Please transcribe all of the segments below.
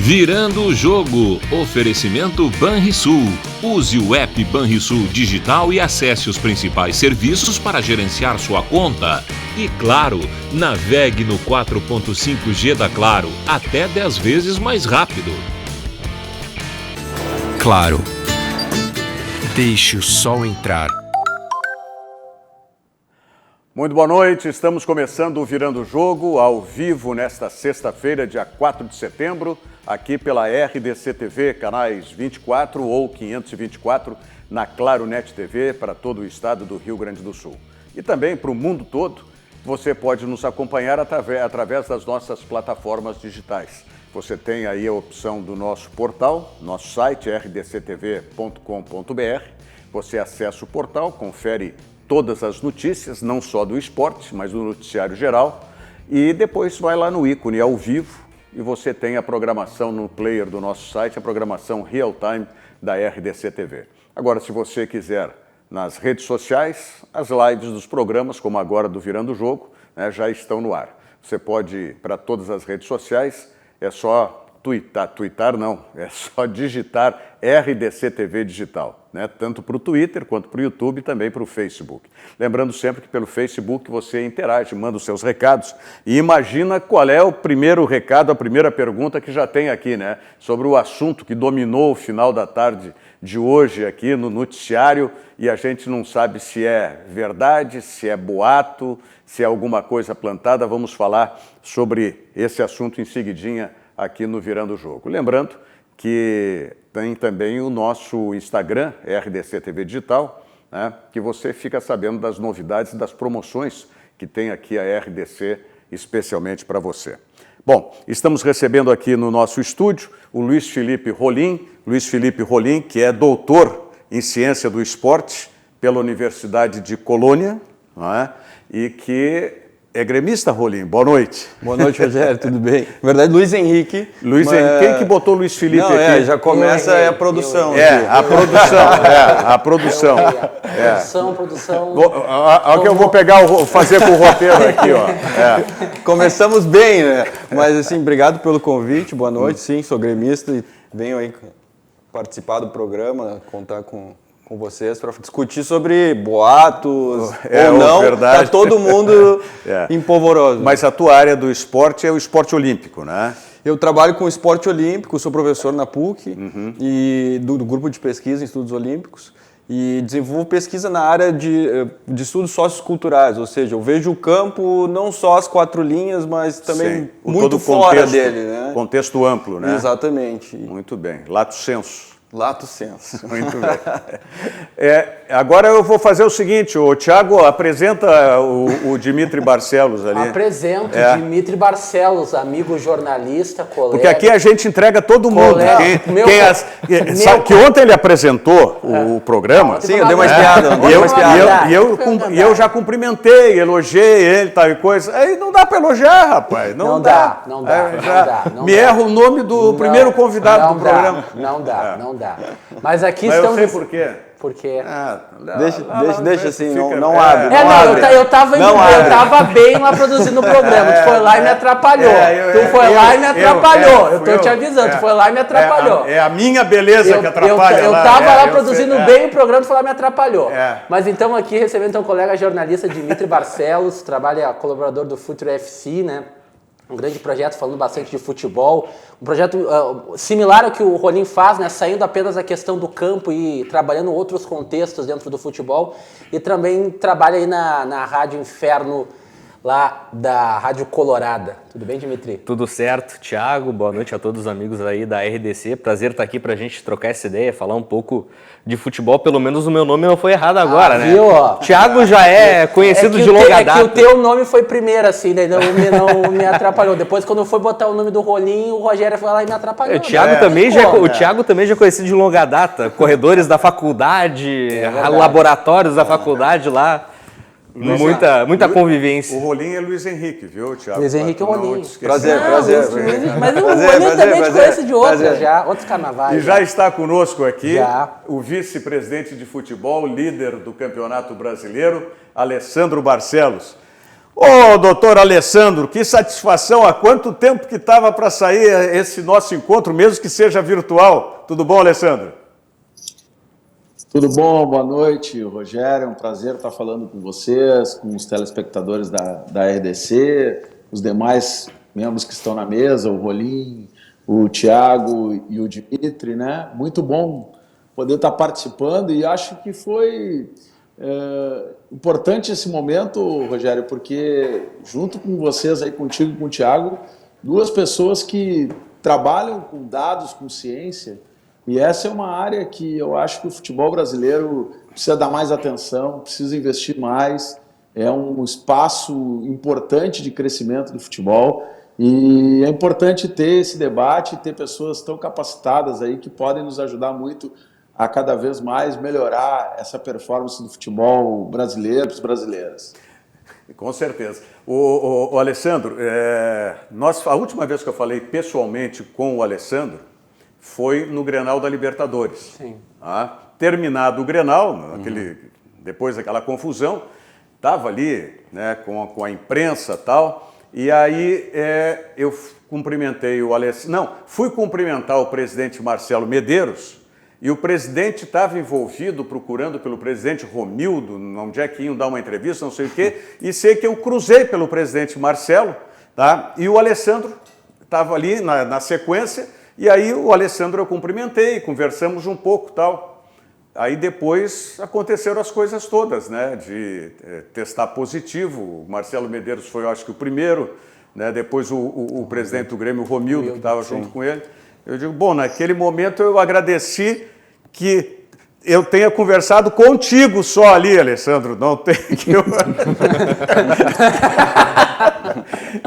Virando o jogo. Oferecimento Banrisul. Use o app Banrisul Digital e acesse os principais serviços para gerenciar sua conta. E claro, navegue no 4.5G da Claro, até 10 vezes mais rápido. Claro. Deixe o sol entrar. Muito boa noite, estamos começando o Virando o Jogo ao vivo nesta sexta-feira, dia 4 de setembro, aqui pela RDC TV, canais 24 ou 524, na Claro Net TV, para todo o estado do Rio Grande do Sul. E também para o mundo todo, você pode nos acompanhar através das nossas plataformas digitais. Você tem aí a opção do nosso portal, nosso site, rdctv.com.br. Você acessa o portal, confere todas as notícias, não só do esporte, mas do noticiário geral, e depois vai lá no ícone ao vivo e você tem a programação no player do nosso site, a programação real time da RDC TV. Agora, se você quiser nas redes sociais, as lives dos programas, como agora do Virando o Jogo, né, já estão no ar. Você pode ir para todas as redes sociais, é só é só digitar RDC TV Digital, né? Tanto para o Twitter, quanto para o YouTube e também para o Facebook. Lembrando sempre que pelo Facebook você interage, manda os seus recados e imagina qual é o primeiro recado, a primeira pergunta que já tem aqui, né? Sobre o assunto que dominou o final da tarde de hoje aqui no noticiário e a gente não sabe se é verdade, se é boato, se é alguma coisa plantada. Vamos falar sobre esse assunto em seguidinha aqui no Virando o Jogo. Lembrando que tem também o nosso Instagram, RDC TV Digital, né, que você fica sabendo das novidades, das promoções que tem aqui a RDC especialmente para você. Bom, estamos recebendo aqui no nosso estúdio o Luiz Felipe Rolim, que é doutor em Ciência do Esporte pela Universidade de Colônia, não é? E que é gremista, Rolim. Boa noite. Boa noite, Rogério, tudo bem? Na verdade, Luiz Henrique. Quem que botou Luiz Felipe aqui? Já começa a produção. A produção. Produção. Olha que eu vou fazer com o roteiro aqui, ó. Começamos bem, né? Mas, assim, obrigado pelo convite, boa noite. Sim, sou gremista e venho aí participar do programa, contar com vocês para discutir sobre boatos ou não, verdade. Tá todo mundo empolvoroso. Mas a tua área do esporte é o esporte olímpico, né? Eu trabalho com esporte olímpico, sou professor na PUC e do grupo de pesquisa em estudos olímpicos e desenvolvo pesquisa na área de estudos socioculturais, ou seja, eu vejo o campo não só as quatro linhas, mas também muito fora dele, né? Contexto amplo, né? Exatamente. Muito bem. Lato sensu. Lato sensu. Muito bem. Agora eu vou fazer o seguinte, o Thiago apresenta o Dimitri Barcelos ali. Apresento Dimitri Barcelos, amigo jornalista, colega. Porque aqui a gente entrega todo mundo. Sabe que ontem ele apresentou o programa. Sim, eu dei uma espiada. E eu já cumprimentei, elogiei ele, tal e coisa. Aí não dá para elogiar, rapaz. Não dá. Me erra o nome do primeiro convidado do programa. Não dá. Mas aqui estamos... eu sei por quê. Por quê? Deixa assim, não abre. Eu tava bem lá produzindo o programa. Tu foi lá e me atrapalhou. Eu tô te avisando, tu foi lá e me atrapalhou. É a minha beleza que atrapalha. Eu tava lá produzindo bem o programa, tu foi lá e me atrapalhou. Mas então aqui recebendo um colega jornalista, Dimitri Barcelos, colaborador do Futuro FC, né? Um grande projeto falando bastante de futebol, um projeto similar ao que o Rolim faz, né, saindo apenas da questão do campo e trabalhando outros contextos dentro do futebol, e também trabalha aí na Rádio Inferno, lá da Rádio Colorada. Tudo bem, Dimitri? Tudo certo, Thiago. Boa noite a todos os amigos aí da RDC. Prazer estar aqui pra gente trocar essa ideia, falar um pouco de futebol. Pelo menos o meu nome não foi errado agora, né? Viu, ó. Thiago já é conhecido de longa data. É que o teu nome foi primeiro, assim, né? Não me atrapalhou. Depois, quando eu fui botar o nome do Rolim, o Rogério foi lá e me atrapalhou. O Thiago também já é conhecido de longa data. Corredores da faculdade, laboratórios da faculdade lá. Muita convivência. O Rolim é Luiz Henrique, viu, Thiago? Luiz Henrique Rolim. Prazer. Mas o Rolim também te conhece de outros carnavais. E já está conosco aqui o vice-presidente de futebol, líder do Campeonato Brasileiro, Alessandro Barcelos. Ô, doutor Alessandro, que satisfação! Há quanto tempo que estava para sair esse nosso encontro, mesmo que seja virtual? Tudo bom, Alessandro? Tudo bom? Boa noite, Rogério. É um prazer estar falando com vocês, com os telespectadores da RDC, os demais membros que estão na mesa, o Rolim, o Thiago e o Dimitri, né? Muito bom poder estar participando e acho que foi importante esse momento, Rogério, porque junto com vocês aí, contigo e com o Thiago, duas pessoas que trabalham com dados, com ciência, e essa é uma área que eu acho que o futebol brasileiro precisa dar mais atenção, precisa investir mais, é um espaço importante de crescimento do futebol e é importante ter esse debate, ter pessoas tão capacitadas aí que podem nos ajudar muito a cada vez mais melhorar essa performance do futebol brasileiro para os brasileiros. Com certeza. O Alessandro, a última vez que eu falei pessoalmente com o Alessandro foi no Grenal da Libertadores. Sim. Terminado o Grenal, depois daquela confusão, estava ali, né, com a imprensa e tal, e aí eu cumprimentei o Alessandro. Não, fui cumprimentar o presidente Marcelo Medeiros, e o presidente estava envolvido, procurando pelo presidente Romildo, onde é que iam dar uma entrevista, não sei o quê, e sei que eu cruzei pelo presidente Marcelo, tá? E o Alessandro estava ali na sequência, e aí o Alessandro eu cumprimentei, conversamos um pouco tal. Aí depois aconteceram as coisas todas, né? De testar positivo. O Marcelo Medeiros foi, eu acho que o primeiro, né? Depois o presidente do Grêmio, o Romildo, que estava junto com ele. Eu digo, bom, naquele momento eu agradeci que eu tenha conversado contigo só ali, Alessandro, não tem que eu...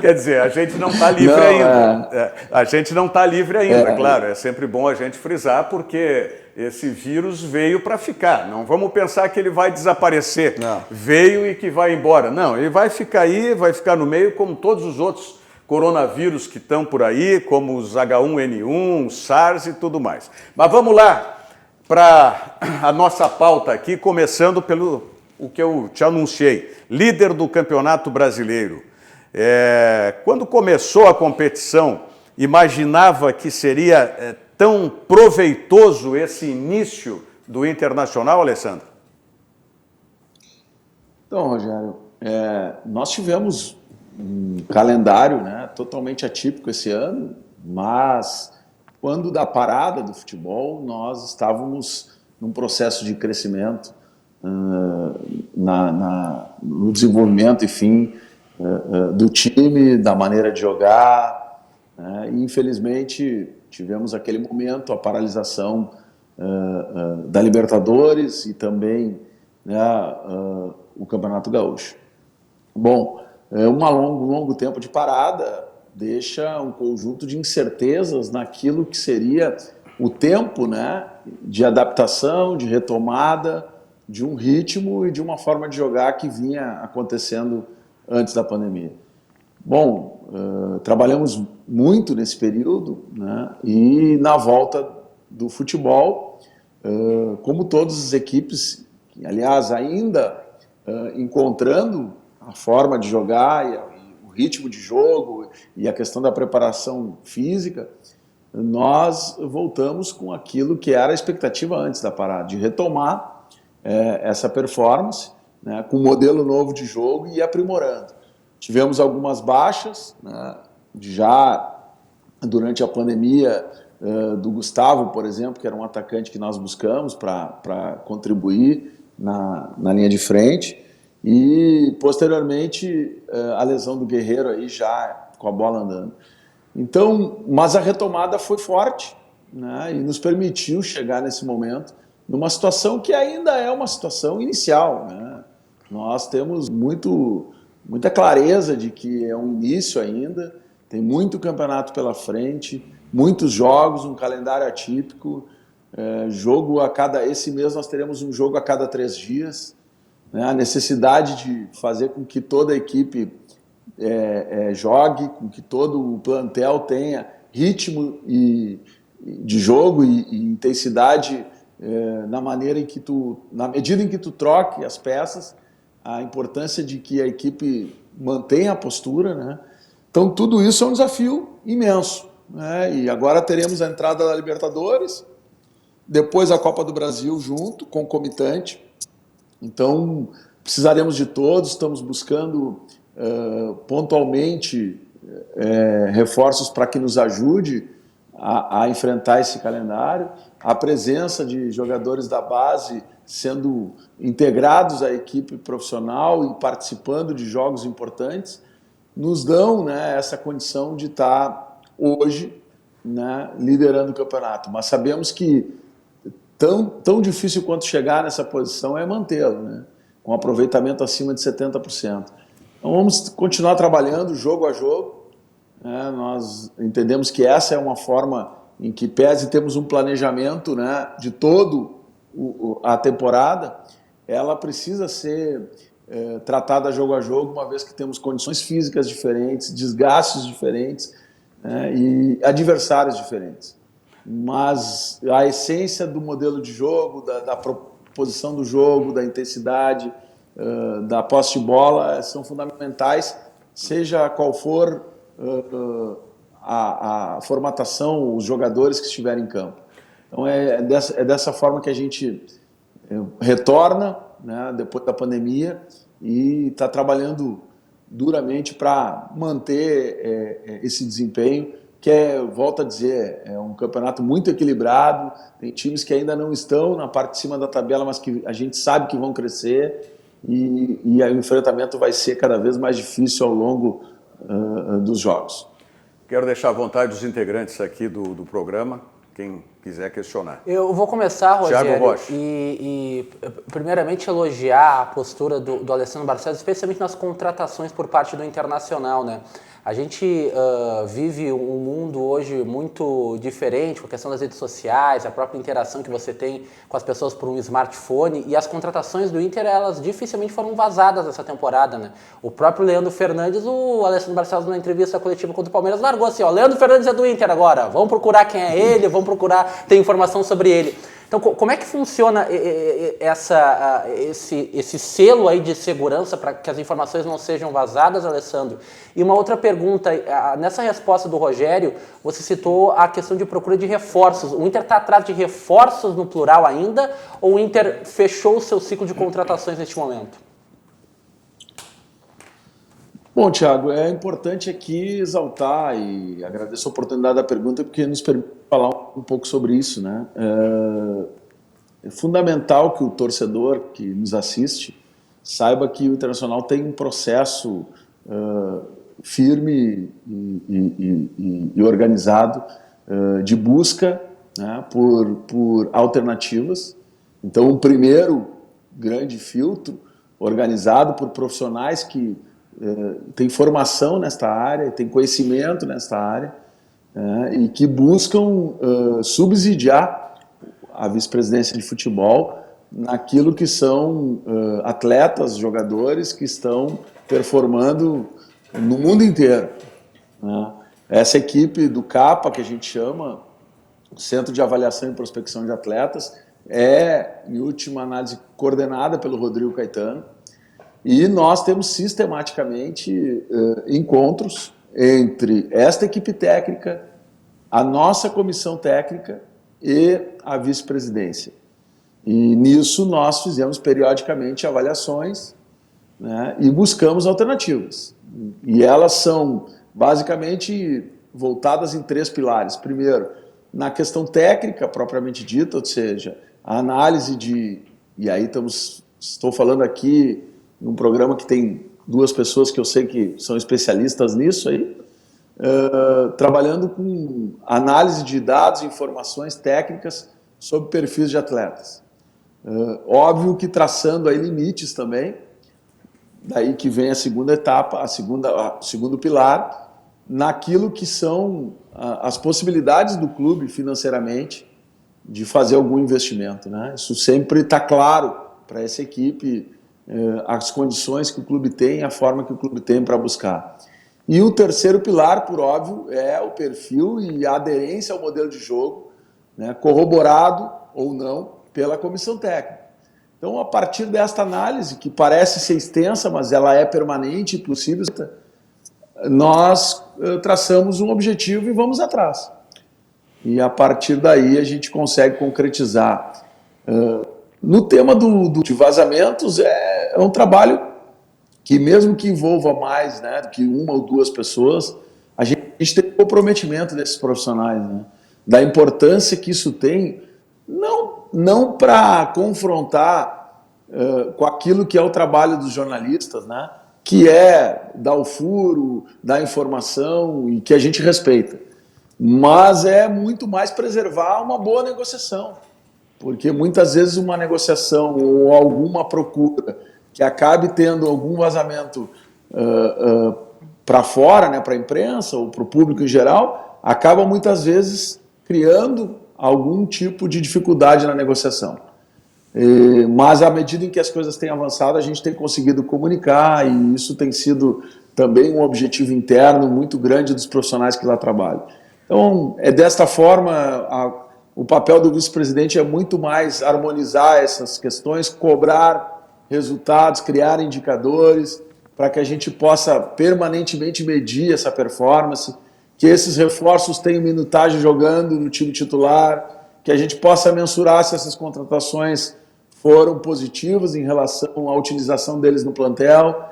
Quer dizer, a gente não está livre ainda. A gente não está livre ainda, claro. É sempre bom a gente frisar, porque esse vírus veio para ficar. Não vamos pensar que ele vai desaparecer. Não. Veio e que vai embora. Não, ele vai ficar aí, vai ficar no meio, como todos os outros coronavírus que estão por aí, como os H1N1, SARS e tudo mais. Mas vamos lá para a nossa pauta aqui, começando pelo o que eu te anunciei. Líder do Campeonato Brasileiro. Quando começou a competição, imaginava que seria tão proveitoso esse início do Internacional, Alessandro? Então, Rogério, nós tivemos um calendário, né, totalmente atípico esse ano, mas quando da parada do futebol, nós estávamos num processo de crescimento no desenvolvimento, enfim, do time, da maneira de jogar, né, e infelizmente tivemos aquele momento, a paralisação da Libertadores e também, né, o Campeonato Gaúcho. Bom, um longo tempo de parada deixa um conjunto de incertezas naquilo que seria o tempo, né, de adaptação, de retomada, de um ritmo e de uma forma de jogar que vinha acontecendo antes da pandemia. Bom, trabalhamos muito nesse período, né, e na volta do futebol, como todas as equipes, aliás, ainda encontrando a forma de jogar e o ritmo de jogo e a questão da preparação física, nós voltamos com aquilo que era a expectativa antes da parada, de retomar essa performance, né, com um modelo novo de jogo e aprimorando. Tivemos algumas baixas, né, já durante a pandemia, do Gustavo, por exemplo, que era um atacante que nós buscamos para contribuir na linha de frente, e posteriormente a lesão do Guerreiro aí já com a bola andando. Então, mas a retomada foi forte, né, e nos permitiu chegar nesse momento numa situação que ainda é uma situação inicial, né? Nós temos muita clareza de que é um início ainda, tem muito campeonato pela frente, muitos jogos, um calendário atípico, esse mês nós teremos um jogo a cada 3 dias, né? A necessidade de fazer com que toda a equipe jogue, com que todo o plantel tenha ritmo de jogo e intensidade na medida em que tu troque as peças, a importância de que a equipe mantém a postura, né? Então tudo isso é um desafio imenso, né? E agora teremos a entrada da Libertadores, depois a Copa do Brasil junto, concomitante. Então precisaremos de todos, estamos buscando pontualmente reforços para que nos ajude a enfrentar esse calendário. A presença de jogadores da base sendo integrados à equipe profissional e participando de jogos importantes nos dão, né, essa condição de estar hoje, né, liderando o campeonato. Mas sabemos que tão difícil quanto chegar nessa posição é mantê-lo, né, com aproveitamento acima de 70%. Então vamos continuar trabalhando jogo a jogo. Nós entendemos que essa é uma forma em que, pese temos um planejamento, né, de todo a temporada, ela precisa ser tratada jogo a jogo, uma vez que temos condições físicas diferentes, desgastes diferentes, né, e adversários diferentes. Mas a essência do modelo de jogo, da proposição do jogo, da intensidade, da posse de bola, são fundamentais, seja qual for a formatação, os jogadores que estiverem em campo. Então é dessa forma que a gente retorna, né, depois da pandemia, e está trabalhando duramente para manter esse desempenho, que volto a dizer, é um campeonato muito equilibrado, tem times que ainda não estão na parte de cima da tabela, mas que a gente sabe que vão crescer, e o enfrentamento vai ser cada vez mais difícil ao longo dos jogos. Quero deixar à vontade os integrantes aqui do programa, quem quiser questionar. Eu vou começar, Rogério, Thiago Rocha. e primeiramente elogiar a postura do Alessandro Barcelos, especialmente nas contratações por parte do Internacional, né? A gente vive um mundo hoje muito diferente, com a questão das redes sociais, a própria interação que você tem com as pessoas por um smartphone, e as contratações do Inter, elas dificilmente foram vazadas nessa temporada, né? O próprio Leandro Fernandes, o Alessandro Barcelos, na entrevista coletiva contra o Palmeiras, largou assim, ó, Leandro Fernandes é do Inter agora, vamos procurar quem é ele, vamos procurar ter informação sobre ele. Então, como é que funciona esse selo aí de segurança para que as informações não sejam vazadas, Alessandro? E uma outra pergunta, nessa resposta do Rogério, você citou a questão de procura de reforços. O Inter está atrás de reforços no plural ainda, ou o Inter fechou o seu ciclo de contratações neste momento? Bom, Thiago, é importante aqui exaltar e agradeço a oportunidade da pergunta, porque nos permite falar um pouco sobre isso, né? É fundamental que o torcedor que nos assiste saiba que o Internacional tem um processo firme e organizado de busca, né, por alternativas. Então, o primeiro grande filtro, organizado por profissionais que têm formação nesta área, têm conhecimento nesta área, e que buscam subsidiar a vice-presidência de futebol naquilo que são atletas, jogadores que estão performando no mundo inteiro, né? Essa equipe do CAPA, que a gente chama, Centro de Avaliação e Prospecção de Atletas, em última análise, coordenada pelo Rodrigo Caetano, e nós temos sistematicamente encontros entre esta equipe técnica, a nossa comissão técnica e a vice-presidência. E nisso nós fizemos periodicamente avaliações, né, e buscamos alternativas. E elas são basicamente voltadas em 3 pilares. Primeiro, na questão técnica propriamente dita, ou seja, a análise e aí estou falando aqui num programa que tem 2 pessoas que eu sei que são especialistas nisso aí, trabalhando com análise de dados e informações técnicas sobre perfis de atletas. Óbvio que traçando aí limites também, daí que vem a segunda etapa, o segundo pilar, naquilo que são as possibilidades do clube financeiramente de fazer algum investimento, né? Isso sempre está claro para essa equipe, as condições que o clube tem, a forma que o clube tem para buscar. E o terceiro pilar, por óbvio, é o perfil e a aderência ao modelo de jogo, né, corroborado ou não pela comissão técnica. Então, a partir desta análise, que parece ser extensa, mas ela é permanente e possível, nós traçamos um objetivo e vamos atrás. E a partir daí a gente consegue concretizar. No tema de vazamentos, é um trabalho que, mesmo que envolva mais, né, do que uma ou duas pessoas, a gente tem o comprometimento desses profissionais, né, da importância que isso tem, não para confrontar com aquilo que é o trabalho dos jornalistas, né, que é dar o furo, dar informação e que a gente respeita. Mas é muito mais preservar uma boa negociação, porque muitas vezes uma negociação ou alguma procura que acabe tendo algum vazamento para fora, né, para a imprensa ou para o público em geral, acaba muitas vezes criando algum tipo de dificuldade na negociação. Mas à medida em que as coisas têm avançado, a gente tem conseguido comunicar, e isso tem sido também um objetivo interno muito grande dos profissionais que lá trabalham. Então, desta forma, o papel do vice-presidente é muito mais harmonizar essas questões, cobrar resultados, criar indicadores, para que a gente possa permanentemente medir essa performance, que esses reforços tenham minutagem jogando no time titular, que a gente possa mensurar se essas contratações foram positivas em relação à utilização deles no plantel,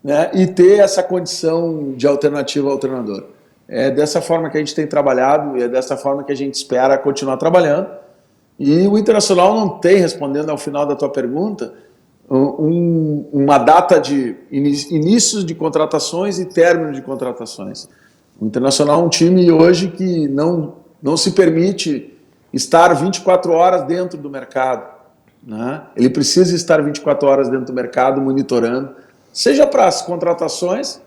né, e ter essa condição de alternativa ao treinador. É dessa forma que a gente tem trabalhado e é dessa forma que a gente espera continuar trabalhando. E o Internacional não tem, respondendo ao final da tua pergunta, uma data de inícios de contratações e término de contratações. O Internacional é um time hoje que não se permite estar 24 horas dentro do mercado, né? Ele precisa estar 24 horas dentro do mercado, monitorando, seja para as contratações,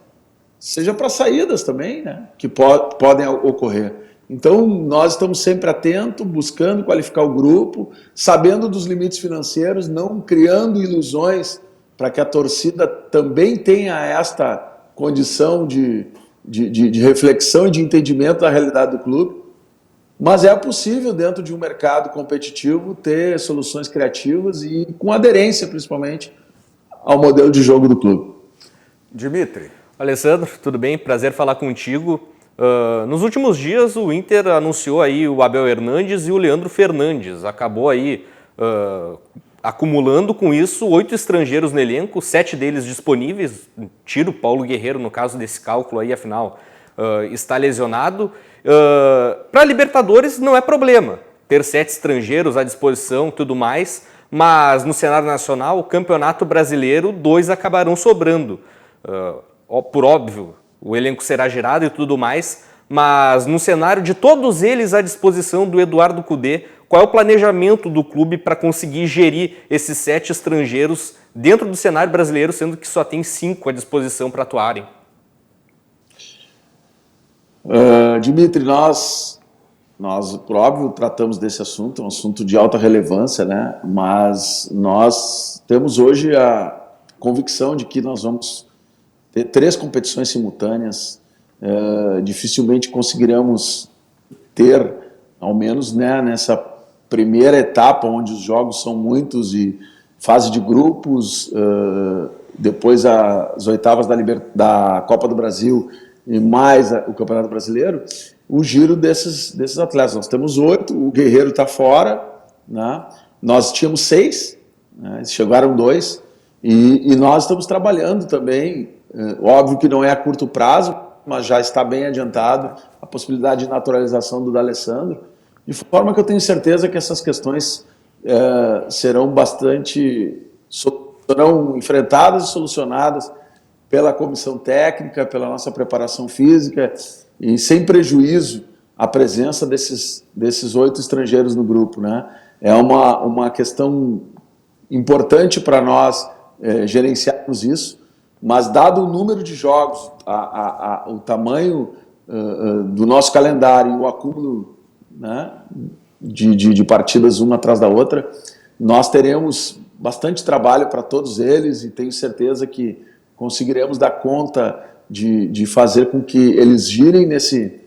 seja para saídas também, né, que podem ocorrer. Então, nós estamos sempre atentos, buscando qualificar o grupo, sabendo dos limites financeiros, não criando ilusões para que a torcida também tenha esta condição de reflexão e de entendimento da realidade do clube. Mas é possível, dentro de um mercado competitivo, ter soluções criativas e com aderência, principalmente, ao modelo de jogo do clube. Dimitri. Alessandro, tudo bem? Prazer falar contigo. Nos últimos dias, o Inter anunciou aí o Abel Hernandes e o Leandro Fernandes. Acabou aí acumulando com isso 8 estrangeiros no elenco, 7 deles disponíveis. Tiro o Paulo Guerreiro, no caso desse cálculo aí, afinal, está lesionado. Para Libertadores não é problema ter 7 estrangeiros à disposição e tudo mais, mas no cenário nacional, o Campeonato Brasileiro, 2 acabarão sobrando. Por óbvio, o elenco será gerado e tudo mais, mas no cenário de todos eles à disposição do Eduardo Cudê, qual é o planejamento do clube para conseguir gerir esses 7 estrangeiros dentro do cenário brasileiro, sendo que só tem 5 à disposição para atuarem? Dimitri, nós, por óbvio, tratamos desse assunto, é um assunto de alta relevância, né? Mas nós temos hoje a convicção de que nós vamos ter 3 competições simultâneas. Dificilmente conseguiremos ter, ao menos, né, nessa primeira etapa, onde os jogos são muitos e fase de grupos, depois as oitavas da Copa do Brasil e mais o Campeonato Brasileiro, o giro desses atletas. Nós temos 8, o Guerreiro está fora, né? Nós tínhamos 6, né? Chegaram 2, e nós estamos trabalhando também, óbvio que não é a curto prazo, mas já está bem adiantado a possibilidade de naturalização do D'Alessandro, de forma que eu tenho certeza que essas questões serão enfrentadas e solucionadas pela comissão técnica, pela nossa preparação física e sem prejuízo à presença desses 8 estrangeiros no grupo, né? É uma questão importante para nós gerenciarmos isso, mas dado o número de jogos, o tamanho do nosso calendário e o acúmulo, né, de partidas uma atrás da outra, nós teremos bastante trabalho para todos eles e tenho certeza que conseguiremos dar conta de fazer com que eles girem nesse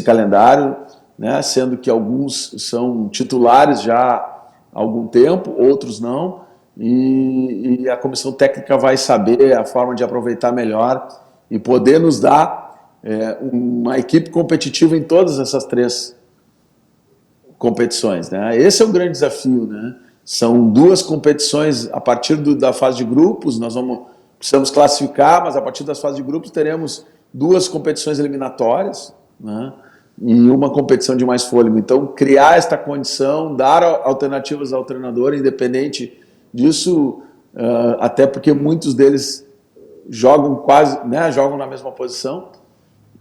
calendário, né, sendo que alguns são titulares já algum tempo, outros não, e a comissão técnica vai saber a forma de aproveitar melhor e poder nos dar uma equipe competitiva em todas essas 3 competições, né? Esse é o grande desafio, né? São 2 competições a partir da fase de grupos, precisamos classificar, mas a partir das fases de grupos teremos 2 competições eliminatórias, né? E uma competição de mais fôlego. Então, criar esta condição, dar alternativas ao treinador, independente disso, até porque muitos deles jogam jogam na mesma posição,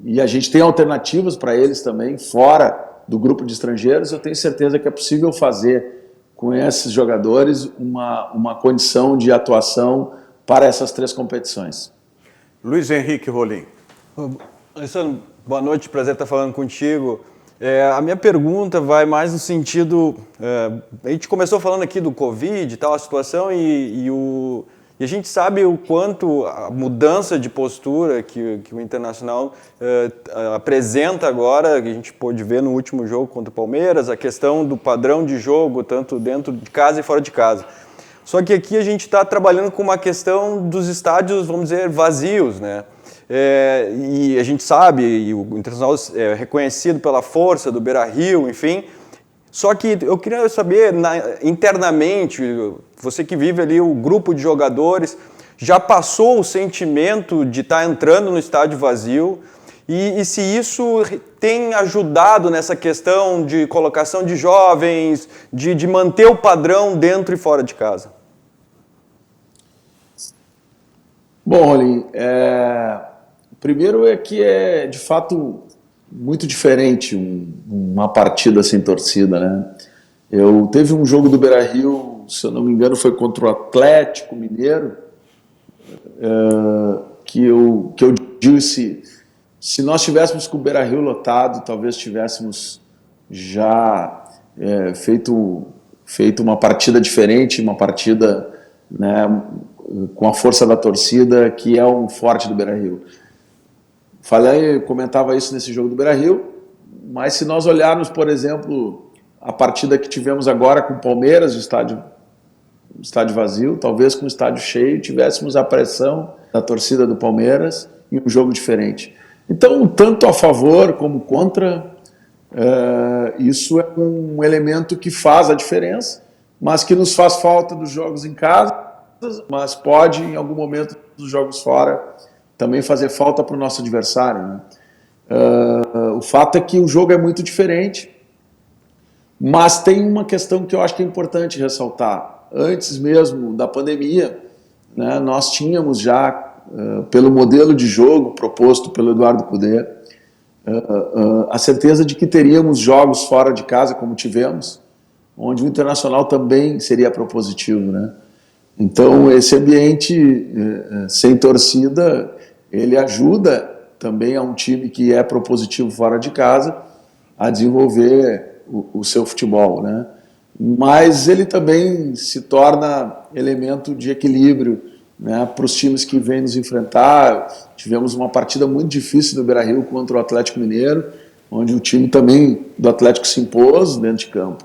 e a gente tem alternativas para eles também, fora do grupo de estrangeiros. Eu tenho certeza que é possível fazer com esses jogadores uma condição de atuação para essas 3 competições. Luiz Henrique Rolim. Alessandro, boa noite, prazer estar falando contigo. A minha pergunta vai mais no sentido... a gente começou falando aqui do Covid e tal, a situação, e a gente sabe o quanto a mudança de postura que o Internacional apresenta agora, que a gente pôde ver no último jogo contra o Palmeiras, a questão do padrão de jogo, tanto dentro de casa e fora de casa. Só que aqui a gente está trabalhando com uma questão dos estádios, vamos dizer, vazios, né? E a gente sabe, e o Internacional é reconhecido pela força do Beira-Rio, enfim. Só que eu queria saber, internamente, você que vive ali o grupo de jogadores, já passou o sentimento de estar entrando no estádio vazio? E se isso tem ajudado nessa questão de colocação de jovens, de manter o padrão dentro e fora de casa? Bom, Rolim, primeiro é que é, de fato, muito diferente uma partida sem torcida, né? Teve um jogo do Beira-Rio, se eu não me engano, foi contra o Atlético Mineiro, que eu disse, se nós tivéssemos com o Beira-Rio lotado, talvez tivéssemos já feito uma partida diferente, uma partida, né, com a força da torcida, que é um forte do Beira-Rio. Comentava isso nesse jogo do Beira-Rio, mas se nós olharmos, por exemplo, a partida que tivemos agora com o Palmeiras, o estádio vazio, talvez com o estádio cheio tivéssemos a pressão da torcida do Palmeiras e um jogo diferente. Então, tanto a favor como contra, isso é um elemento que faz a diferença, mas que nos faz falta dos jogos em casa, mas pode, em algum momento dos jogos fora, também fazer falta para o nosso adversário, né? O fato é que o jogo é muito diferente, mas tem uma questão que eu acho que é importante ressaltar. Antes mesmo da pandemia, né, nós tínhamos já, pelo modelo de jogo proposto pelo Eduardo Cudê, a certeza de que teríamos jogos fora de casa, como tivemos, onde o Internacional também seria propositivo, né? Então, esse ambiente sem torcida, ele ajuda também a um time que é propositivo fora de casa a desenvolver o seu futebol, né? Mas ele também se torna elemento de equilíbrio, né, para os times que vêm nos enfrentar. Tivemos uma partida muito difícil do Beira-Rio contra o Atlético Mineiro, onde o time também do Atlético se impôs dentro de campo.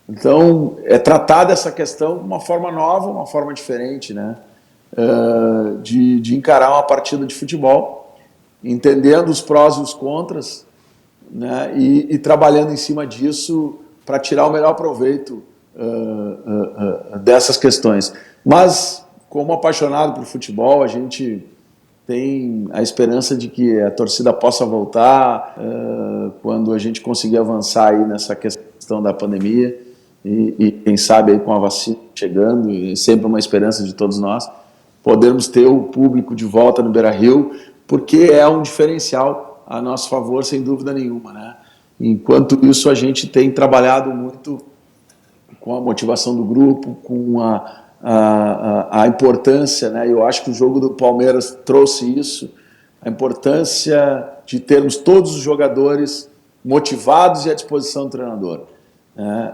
Então, é tratada essa questão de uma forma nova, uma forma diferente, né? De encarar uma partida de futebol, entendendo os prós e os contras, né? E trabalhando em cima disso para tirar o melhor proveito dessas questões. Mas, como apaixonado por futebol, a gente tem a esperança de que a torcida possa voltar quando a gente conseguir avançar aí nessa questão da pandemia. E quem sabe aí com a vacina chegando, e sempre uma esperança de todos nós, podermos ter o público de volta no Beira-Rio, porque é um diferencial a nosso favor, sem dúvida nenhuma, né? Enquanto isso, a gente tem trabalhado muito com a motivação do grupo, com a importância, né? Eu acho que o jogo do Palmeiras trouxe isso, a importância de termos todos os jogadores motivados e à disposição do treinador.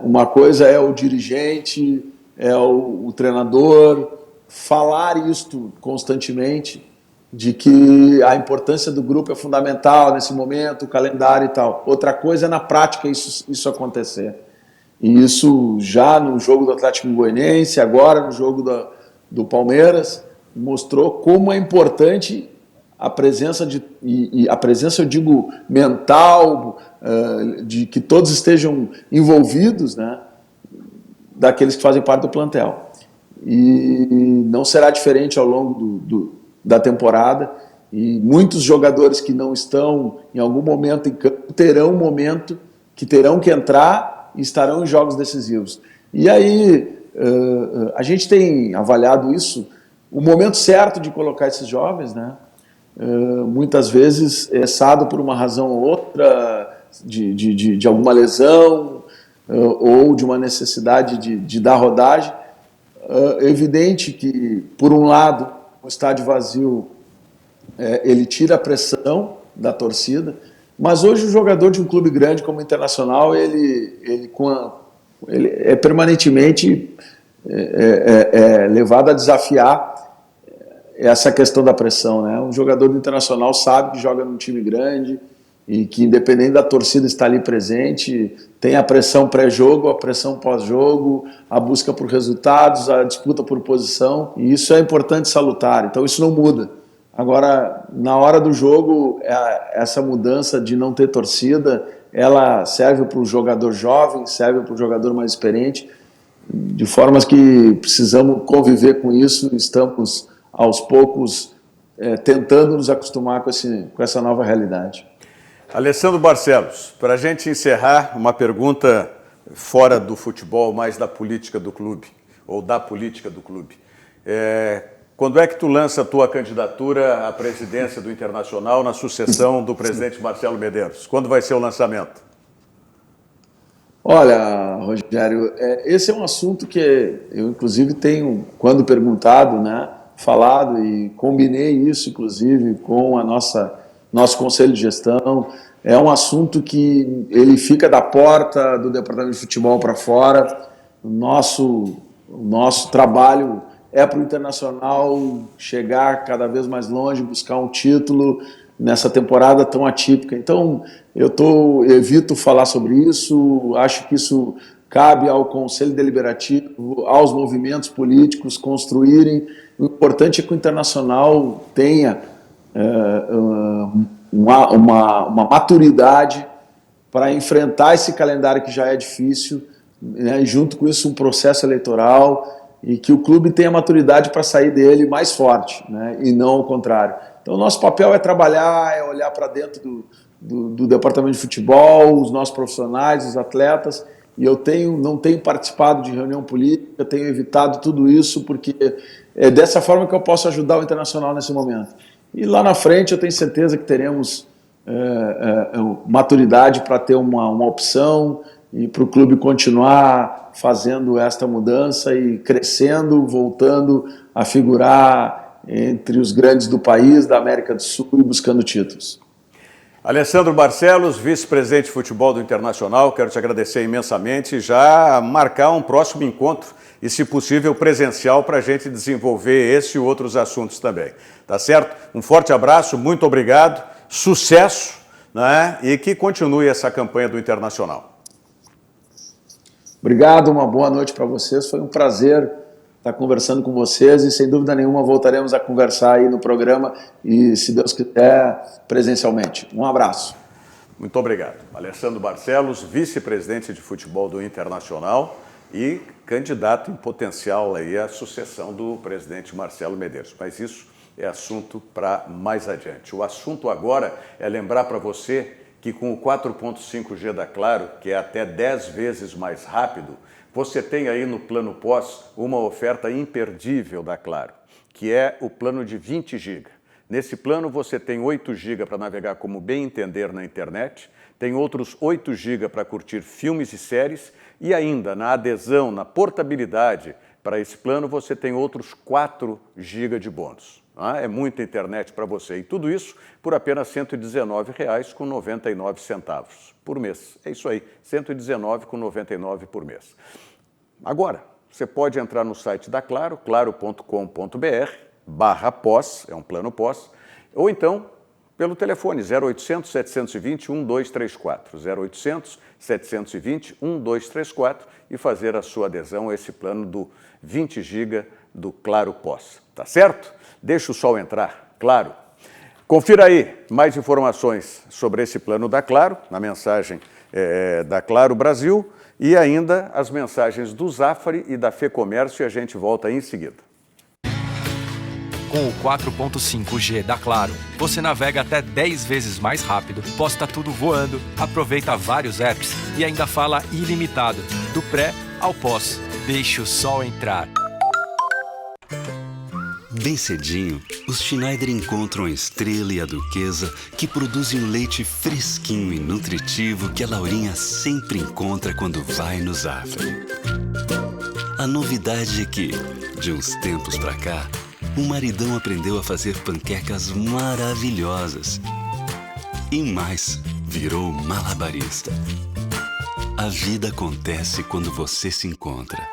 Uma coisa é o dirigente, é o treinador falar isto constantemente, de que a importância do grupo é fundamental nesse momento, o calendário e tal. Outra coisa é na prática isso acontecer. E isso já no jogo do Atlético Goianiense, agora no jogo do Palmeiras, mostrou como é importante a presença e a presença, eu digo, mental, de que todos estejam envolvidos, né, daqueles que fazem parte do plantel. E não será diferente ao longo da temporada, e muitos jogadores que não estão em algum momento em campo terão um momento que terão que entrar e estarão em jogos decisivos. E aí a gente tem avaliado isso, o momento certo de colocar esses jovens, né? Muitas vezes é cessado por uma razão ou outra, de alguma lesão ou de uma necessidade de dar rodagem. É evidente que, por um lado, o estádio vazio ele tira a pressão da torcida, mas hoje o jogador de um clube grande como o Internacional, ele é permanentemente levado a desafiar essa questão da pressão, né? Um jogador do Internacional sabe que joga num time grande e que, independente da torcida estar ali presente, tem a pressão pré-jogo, a pressão pós-jogo, a busca por resultados, a disputa por posição, e isso é importante e salutar, então isso não muda. Agora, na hora do jogo, essa mudança de não ter torcida, ela serve para o jogador jovem, serve para o jogador mais experiente, de formas que precisamos conviver com isso, estamos aos poucos tentando nos acostumar com essa nova realidade. Alessandro Barcelos, para a gente encerrar, uma pergunta fora do futebol, mais da política do clube, ou da política do clube. Quando é que tu lança a tua candidatura à presidência do Internacional na sucessão do presidente Marcelo Medeiros? Quando vai ser o lançamento? Olha, Rogério, esse é um assunto que eu, inclusive, tenho, quando perguntado, né, falado e combinei isso, inclusive, com nosso conselho de gestão. É um assunto que ele fica da porta do departamento de futebol para fora. O nosso trabalho é para o Internacional chegar cada vez mais longe, buscar um título nessa temporada tão atípica. Então, eu evito falar sobre isso, acho que isso cabe ao Conselho Deliberativo, aos movimentos políticos construírem. O importante é que o Internacional tenha uma maturidade para enfrentar esse calendário que já é difícil, né, e junto com isso um processo eleitoral, e que o clube tenha maturidade para sair dele mais forte, né, e não ao contrário. Então, o nosso papel é trabalhar, é olhar para dentro do departamento de futebol, os nossos profissionais, os atletas, e eu não tenho participado de reunião política, tenho evitado tudo isso, porque é dessa forma que eu posso ajudar o Internacional nesse momento. E lá na frente eu tenho certeza que teremos maturidade para ter uma opção e para o clube continuar fazendo esta mudança e crescendo, voltando a figurar entre os grandes do país, da América do Sul, e buscando títulos. Alessandro Barcelos, vice-presidente de futebol do Internacional, quero te agradecer imensamente e já marcar um próximo encontro e, se possível, presencial para a gente desenvolver esse e outros assuntos também. Tá certo? Um forte abraço, muito obrigado, sucesso, né? E que continue essa campanha do Internacional. Obrigado, uma boa noite para vocês, foi um prazer estar conversando com vocês e, sem dúvida nenhuma, voltaremos a conversar aí no programa e, se Deus quiser, presencialmente. Um abraço. Muito obrigado. Alessandro Barcelos, vice-presidente de futebol do Internacional e candidato em potencial aí à sucessão do presidente Marcelo Medeiros. Mas isso é assunto para mais adiante. O assunto agora é lembrar para você que com o 4.5G da Claro, que é até 10 vezes mais rápido, você tem aí no plano pós uma oferta imperdível da Claro, que é o plano de 20 GB. Nesse plano você tem 8 GB para navegar como bem entender na internet, tem outros 8 GB para curtir filmes e séries e ainda na adesão, na portabilidade para esse plano você tem outros 4 GB de bônus. É muita internet para você. E tudo isso por apenas R$ 119,99 por mês. É isso aí, R$ 119,99 por mês. Agora, você pode entrar no site da Claro, claro.com.br/pós, é um plano pós, ou então pelo telefone 0800 720 1234, 0800 720 1234 e fazer a sua adesão a esse plano do 20 GB do Claro Pós. Tá certo? Deixa o sol entrar, claro. Confira aí mais informações sobre esse plano da Claro, na mensagem da Claro Brasil e ainda as mensagens do Zafari e da FEComércio e a gente volta aí em seguida. Com o 4.5G da Claro, você navega até 10 vezes mais rápido, posta tudo voando, aproveita vários apps e ainda fala ilimitado, do pré ao pós. Deixa o sol entrar. Bem cedinho, os Schneider encontram a Estrela e a Duquesa que produzem um leite fresquinho e nutritivo que a Laurinha sempre encontra quando vai no Zafari. A novidade é que, de uns tempos pra cá, o maridão aprendeu a fazer panquecas maravilhosas. E mais, virou malabarista. A vida acontece quando você se encontra.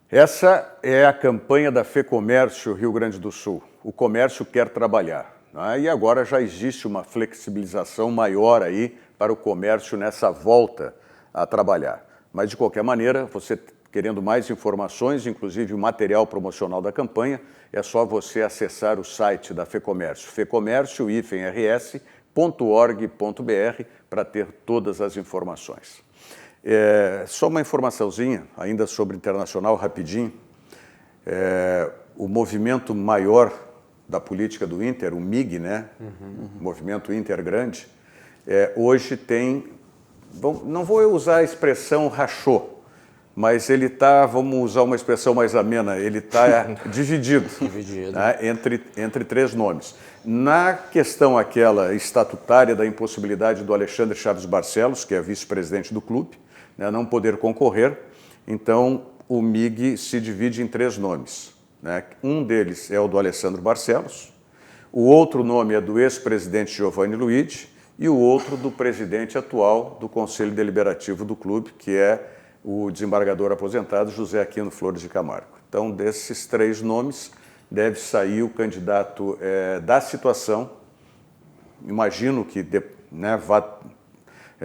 Essa é a campanha da FEComércio Rio Grande do Sul. O comércio quer trabalhar, né? E agora já existe uma flexibilização maior aí para o comércio nessa volta a trabalhar. Mas, de qualquer maneira, você querendo mais informações, inclusive o material promocional da campanha, é só você acessar o site da FEComércio, fecomércio-rs.org.br, para ter todas as informações. Só uma informaçãozinha, ainda sobre Internacional, rapidinho. O movimento maior da política do Inter, o MIG, né? O Movimento Inter Grande, hoje tem, não vou usar a expressão rachou, mas ele está, vamos usar uma expressão mais amena, ele está dividido né? entre três nomes. Na questão aquela estatutária da impossibilidade do Alexandre Chaves Barcelos, que é vice-presidente do clube, né, não poder concorrer, então o MIG se divide em três nomes. Né? Um deles é o do Alessandro Barcelos, o outro nome é do ex-presidente Giovanni Luigi e o outro do presidente atual do Conselho Deliberativo do clube, que é o desembargador aposentado José Aquino Flores de Camargo. Então, desses três nomes, deve sair o candidato da situação, imagino que vá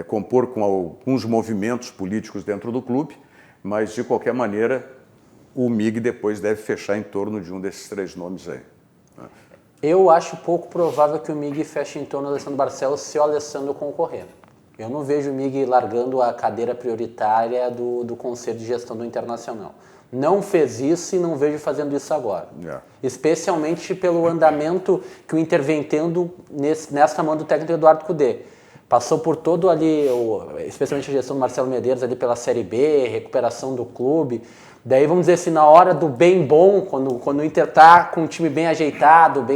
compor com alguns movimentos políticos dentro do clube, mas, de qualquer maneira, o MIG depois deve fechar em torno de um desses três nomes aí. Eu acho pouco provável que o MIG feche em torno do Alessandro Barcelos se o Alessandro concorrer. Eu não vejo o MIG largando a cadeira prioritária do Conselho de Gestão do Internacional. Não fez isso e não vejo fazendo isso agora. Especialmente pelo andamento que o Inter vem tendo nesta mão do técnico Eduardo Cudê. Passou por todo ali, especialmente a gestão do Marcelo Medeiros ali pela Série B, recuperação do clube. Daí, vamos dizer assim, na hora do bem bom, quando o Inter está com um time bem azeitado,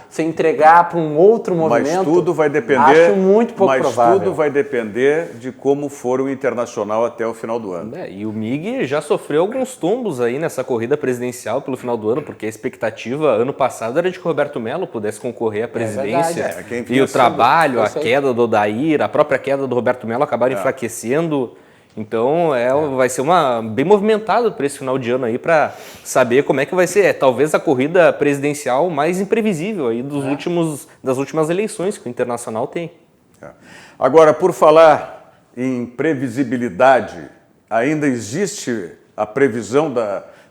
você entregar para um outro movimento, mas tudo vai depender, acho muito pouco provável. Mas tudo vai depender de como for o Internacional até o final do ano. E o MIG já sofreu alguns tombos aí nessa corrida presidencial pelo final do ano, porque a expectativa ano passado era de que o Roberto Melo pudesse concorrer à presidência. E o trabalho, a queda do Odair, a própria queda do Roberto Melo acabaram enfraquecendo. Então vai ser bem movimentado para esse final de ano aí, para saber como é que vai ser. Talvez a corrida presidencial mais imprevisível aí das últimas eleições que o Internacional tem. Agora, por falar em previsibilidade, ainda existe a previsão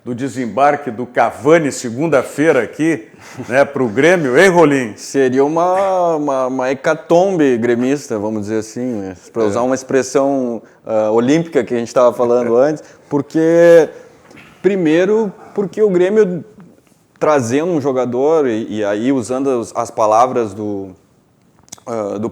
do desembarque do Cavani segunda-feira aqui, né, para o Grêmio, hein, Rolim? Seria uma hecatombe gremista, vamos dizer assim, né? Para usar uma expressão olímpica que a gente estava falando antes, porque o Grêmio trazendo um jogador, e aí usando as palavras do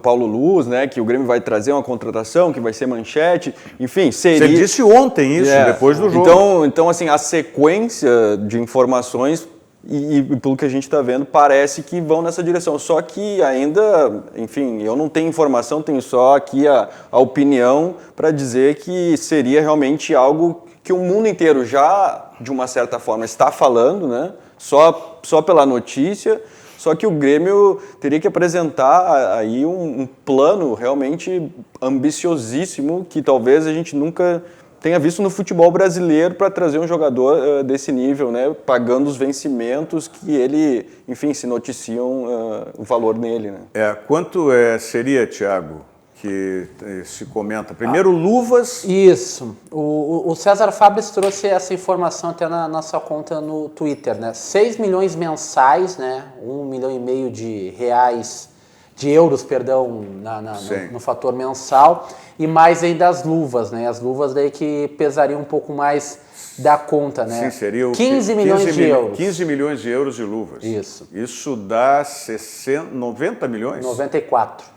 Paulo Luz, né, que o Grêmio vai trazer uma contratação, que vai ser manchete, enfim, seria... Você disse ontem isso, depois do jogo. Então, assim, a sequência de informações e pelo que a gente está vendo, parece que vão nessa direção. Só que ainda, enfim, eu não tenho informação, tenho só aqui a opinião para dizer que seria realmente algo que o mundo inteiro já, de uma certa forma, está falando, né? Só pela notícia, só que o Grêmio teria que apresentar aí um plano realmente ambiciosíssimo que talvez a gente nunca tenha visto no futebol brasileiro para trazer um jogador desse nível, né? Pagando os vencimentos que ele, enfim, se noticiam o valor nele, né? Quanto seria, Thiago, que se comenta? Primeiro, luvas... Isso. O César Fabres trouxe essa informação até na nossa conta no Twitter, né? 6 milhões mensais, né? 1,5 milhão de euros, perdão, no fator mensal, e mais ainda as luvas, né? As luvas daí que pesariam um pouco mais da conta, né? Sim, seria 15 milhões de euros. 15 milhões de euros de luvas. Isso. Isso dá 90 milhões? 94.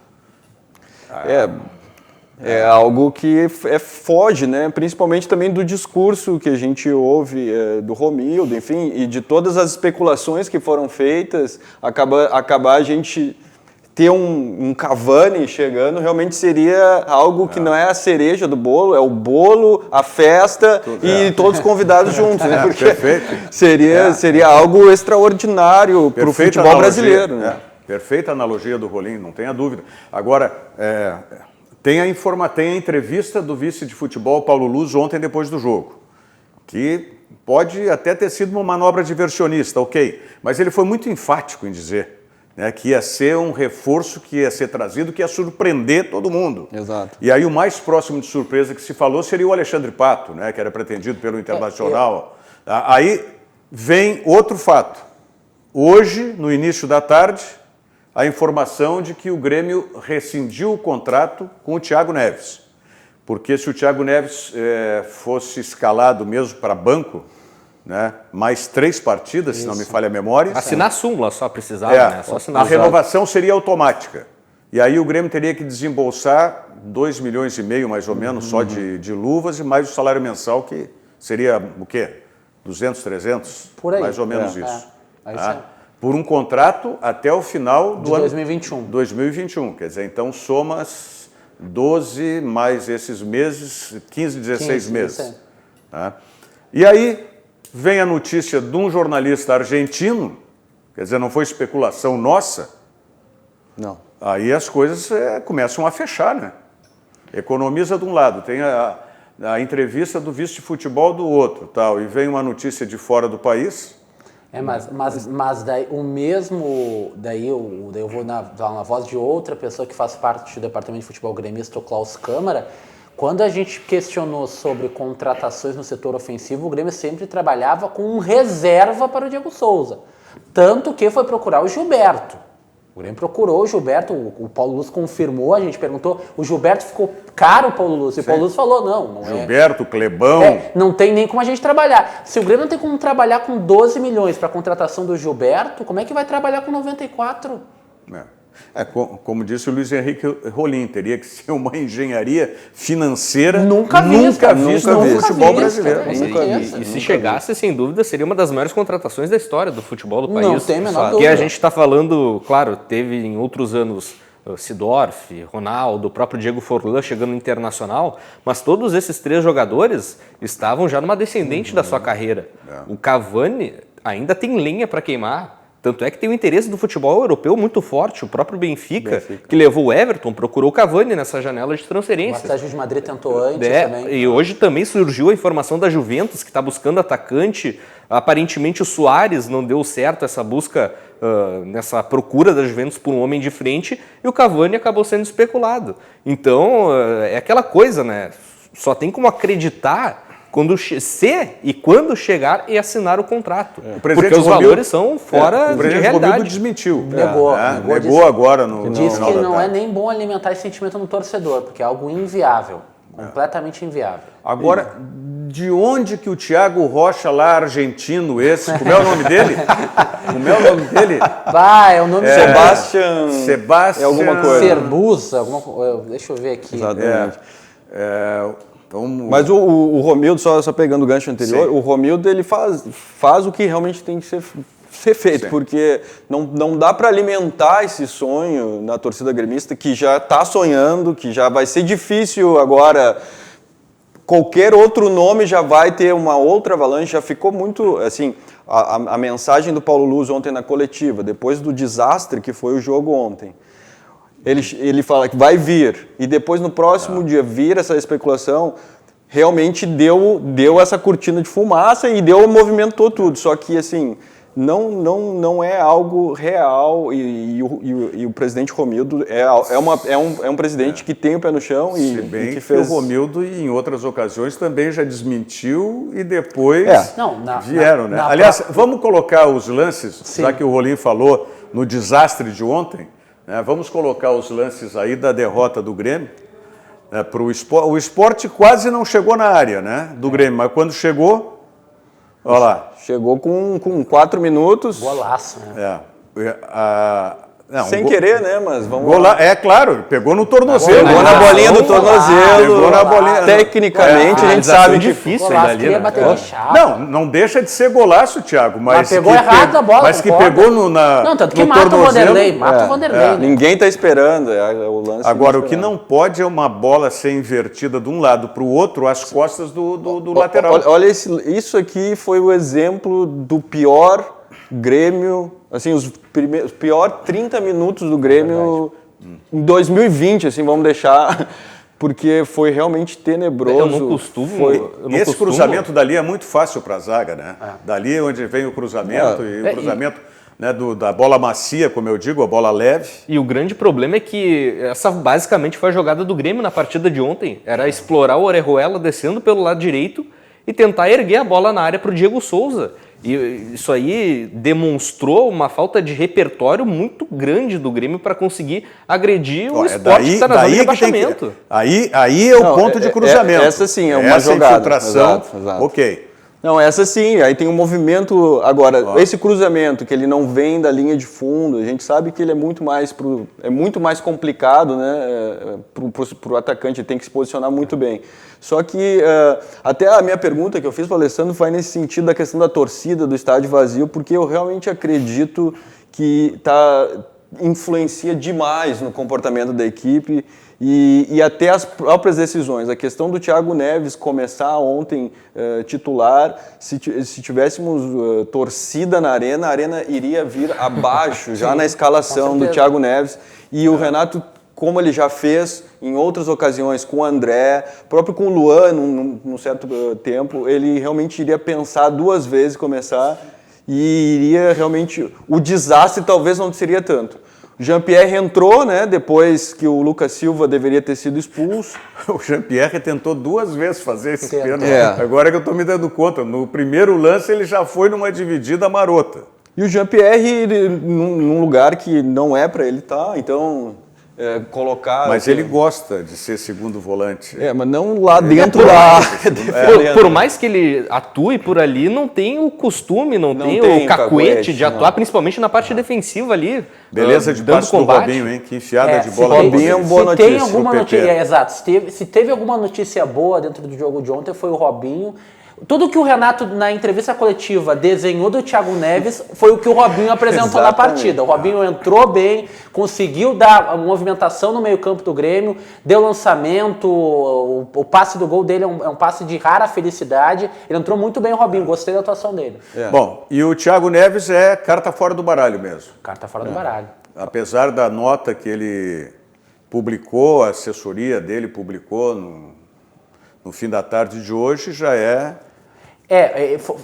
É algo que foge, né? Principalmente também do discurso que a gente ouve do Romildo, enfim, e de todas as especulações que foram feitas, acabar a gente ter um Cavani chegando, realmente seria algo que não é a cereja do bolo, é o bolo, a festa e todos convidados juntos, né? Porque seria algo extraordinário para o futebol brasileiro, né? Perfeita analogia do Rolim, não tenha dúvida. Agora, tem a entrevista do vice de futebol, Paulo Luz, ontem depois do jogo, que pode até ter sido uma manobra diversionista, ok, mas ele foi muito enfático em dizer, né, que ia ser um reforço que ia ser trazido, que ia surpreender todo mundo. Exato. E aí o mais próximo de surpresa que se falou seria o Alexandre Pato, né, que era pretendido pelo Internacional. Aí vem outro fato. Hoje, no início da tarde, a informação de que o Grêmio rescindiu o contrato com o Thiago Neves. Porque se o Thiago Neves fosse escalado mesmo para banco, né, mais 3 partidas, se não me falha a memória. Assinar a súmula só precisava, né? Só assinar a renovação seria automática. E aí o Grêmio teria que desembolsar 2,5 milhões mais ou menos só de luvas e mais o salário mensal, que seria o quê? 200, 300? Por aí. Mais ou menos isso. Por um contrato até o final do ano 2021. 2021. Quer dizer, então somas 12 mais esses meses, 15, 16 meses. Tá? E aí vem a notícia de um jornalista argentino, quer dizer, não foi especulação nossa. Não. Aí as coisas começam a fechar, né? Economiza de um lado, tem a entrevista do vice de futebol do outro, tal, e vem uma notícia de fora do país. Mas daí o mesmo, daí eu vou na voz de outra pessoa que faz parte do departamento de futebol gremista, o Klaus Câmara. Quando a gente questionou sobre contratações no setor ofensivo, o Grêmio sempre trabalhava com um reserva para o Diego Souza. Tanto que foi procurar o Gilberto. O Grêmio procurou o Gilberto, o Paulo Luz confirmou, a gente perguntou, o Gilberto ficou caro, o Paulo Luz, e o Paulo Luz falou, não Gilberto, Clebão... não tem nem como a gente trabalhar. Se o Grêmio não tem como trabalhar com 12 milhões para a contratação do Gilberto, como é que vai trabalhar com 94? Como disse o Luiz Henrique Rolim, teria que ser uma engenharia financeira nunca vista no futebol brasileiro. E se chegasse, sem dúvida, seria uma das maiores contratações da história do futebol do país. Não tem a menor dúvida. Que a gente está falando, claro, teve em outros anos Sidorf, Ronaldo, o próprio Diego Forlan chegando no Internacional, mas todos esses 3 jogadores estavam já numa descendente da sua carreira. O Cavani ainda tem lenha para queimar. Tanto é que tem um interesse do futebol europeu muito forte. O próprio Benfica, que levou o Everton, procurou o Cavani nessa janela de transferência. O Atlético de Madrid tentou antes também. E hoje também surgiu a informação da Juventus, que está buscando atacante. Aparentemente o Suárez não deu certo essa busca, nessa procura da Juventus por um homem de frente, e o Cavani acabou sendo especulado. Então, é aquela coisa, né? Só tem como acreditar quando chegar e assinar o contrato. Porque os valores são fora de realidade. O Romildo desmentiu. Negou agora no Diz que não é nem bom alimentar esse sentimento no torcedor, porque é algo inviável. Completamente inviável. Agora, de onde que o Thiago Rocha lá, argentino como é o nome dele? É o nome Sebastião. É alguma coisa. Serbusa, deixa eu ver aqui. Exatamente. Mas o Romildo, só pegando o gancho anterior, o Romildo ele faz o que realmente tem que ser ser feito, porque não dá para alimentar esse sonho na torcida gremista, que já está sonhando, que já vai ser difícil agora. Qualquer outro nome já vai ter uma outra avalanche, já ficou muito, assim, a mensagem do Paulo Luz ontem na coletiva, depois do desastre que foi o jogo ontem, ele fala que vai vir, e depois no próximo dia vir essa especulação, realmente deu essa cortina de fumaça e movimentou tudo, só que assim, não é algo real e o presidente Romildo é um presidente que tem o pé no chão Se bem que o Romildo em outras ocasiões também já desmentiu e depois vieram, né? Aliás, vamos colocar os lances, já que o Rolim falou no desastre de ontem, né? Vamos colocar os lances aí da derrota do Grêmio. Pro Sport. O Sport quase não chegou na área, né, do Grêmio, mas quando chegou, olha lá. Chegou com 4 minutos. Golaço, né? Sem querer, né? Mas vamos lá. É claro, pegou no tornozelo. Pegou na bolinha do tornozelo. Pegou na bolinha. Tecnicamente, a gente sabe que difícil Golaço, ainda ali, né? bater de chapa. Não deixa de ser golaço, Thiago. Mas pegou errado a bola. Mas que pegou no tanto que no mata tornozelo. o Vanderlei. Mata o Vanderlei. Né? Ninguém está esperando. O lance. Agora, o que não pode é uma bola ser invertida de um lado para o outro às costas do lateral. Olha, isso aqui foi o exemplo do pior Grêmio, assim, os pior 30 minutos do Grêmio em 2020, assim, vamos deixar, porque foi realmente tenebroso. Eu não costumo... Esse cruzamento dali é muito fácil para a zaga, né? Dali é onde vem o cruzamento, o cruzamento né, da bola macia, como eu digo, a bola leve. E o grande problema é que essa basicamente foi a jogada do Grêmio na partida de ontem. Era explorar o Orejuela descendo pelo lado direito e tentar erguer a bola na área para o Diego Souza. E isso aí demonstrou uma falta de repertório muito grande do Grêmio para conseguir agredir o Sport que está na zona de rebaixamento. Aí é o ponto de cruzamento. Essa sim é uma jogada. Infiltração, exato. ok. Não, essa sim, aí tem um movimento, agora, esse cruzamento, que ele não vem da linha de fundo, a gente sabe que ele é muito mais complicado, né, pro atacante, ele tem que se posicionar muito bem. Só que, até a minha pergunta que eu fiz para o Alessandro vai nesse sentido da questão da torcida, do estádio vazio, porque eu realmente acredito que influencia demais no comportamento da equipe e até as próprias decisões. A questão do Thiago Neves começar ontem titular, se tivéssemos torcida na arena, a arena iria vir abaixo já na escalação do Thiago Neves. E o Renato, como ele já fez em outras ocasiões com o André, próprio com o Luan, num certo tempo, ele realmente iria pensar 2 vezes começar e iria realmente... O desastre talvez não seria tanto. O Jean-Pierre entrou, né, depois que o Lucas Silva deveria ter sido expulso. O Jean-Pierre tentou 2 vezes fazer esse pênalti. Agora que eu estou me dando conta, no primeiro lance ele já foi numa dividida marota. E o Jean-Pierre num lugar que não é para ele estar, então... colocar... Mas ele gosta de ser segundo volante. Mas não lá dentro da... Por mais que ele atue por ali, não tem o costume, não tem o cacuete de atuar, principalmente na parte defensiva ali. Beleza de passe do Robinho, hein? Que enfiada de bola. Robinho é uma boa notícia. Tem alguma notícia, exato. Se teve alguma notícia boa dentro do jogo de ontem, foi o Robinho. Tudo que o Renato, na entrevista coletiva, desenhou do Thiago Neves foi o que o Robinho apresentou na partida. O Robinho entrou bem, conseguiu dar a movimentação no meio-campo do Grêmio, deu lançamento, o passe do gol dele é um passe de rara felicidade. Ele entrou muito bem, o Robinho, gostei da atuação dele. Bom, e o Thiago Neves é carta fora do baralho mesmo. Carta fora do baralho. Apesar da nota que ele publicou, a assessoria dele publicou no fim da tarde de hoje, já é...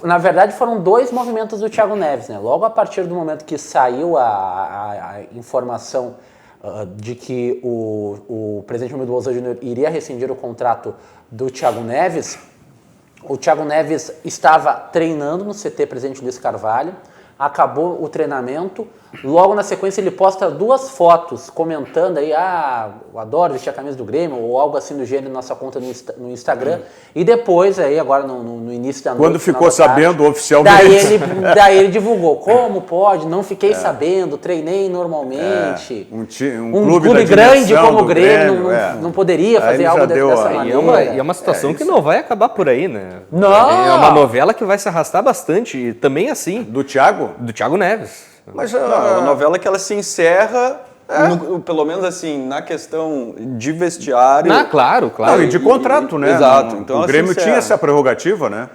na verdade foram 2 movimentos do Thiago Neves, né? Logo a partir do momento que saiu a informação de que o presidente Romildo Bolzano Júnior iria rescindir o contrato do Thiago Neves, o Thiago Neves estava treinando no CT Presidente Luiz Carvalho, acabou o treinamento, Logo na sequência ele posta 2 fotos comentando aí, eu adoro vestir a camisa do Grêmio, ou algo assim do gênero na nossa conta no Instagram. E depois aí, agora no início da noite... Quando ficou sabendo oficialmente... Daí ele divulgou, como pode, não fiquei sabendo, treinei normalmente. Um clube grande como o Grêmio não poderia fazer algo dessa maneira. E é uma situação que não vai acabar por aí, né? Não! É uma novela que vai se arrastar bastante, e também assim... Do Thiago? Do Thiago Neves. Mas é uma novela que ela se encerra, pelo menos assim, na questão de vestiário. Claro. Não, e de contrato, né? Exato. Então, o Grêmio tinha essa prerrogativa, né?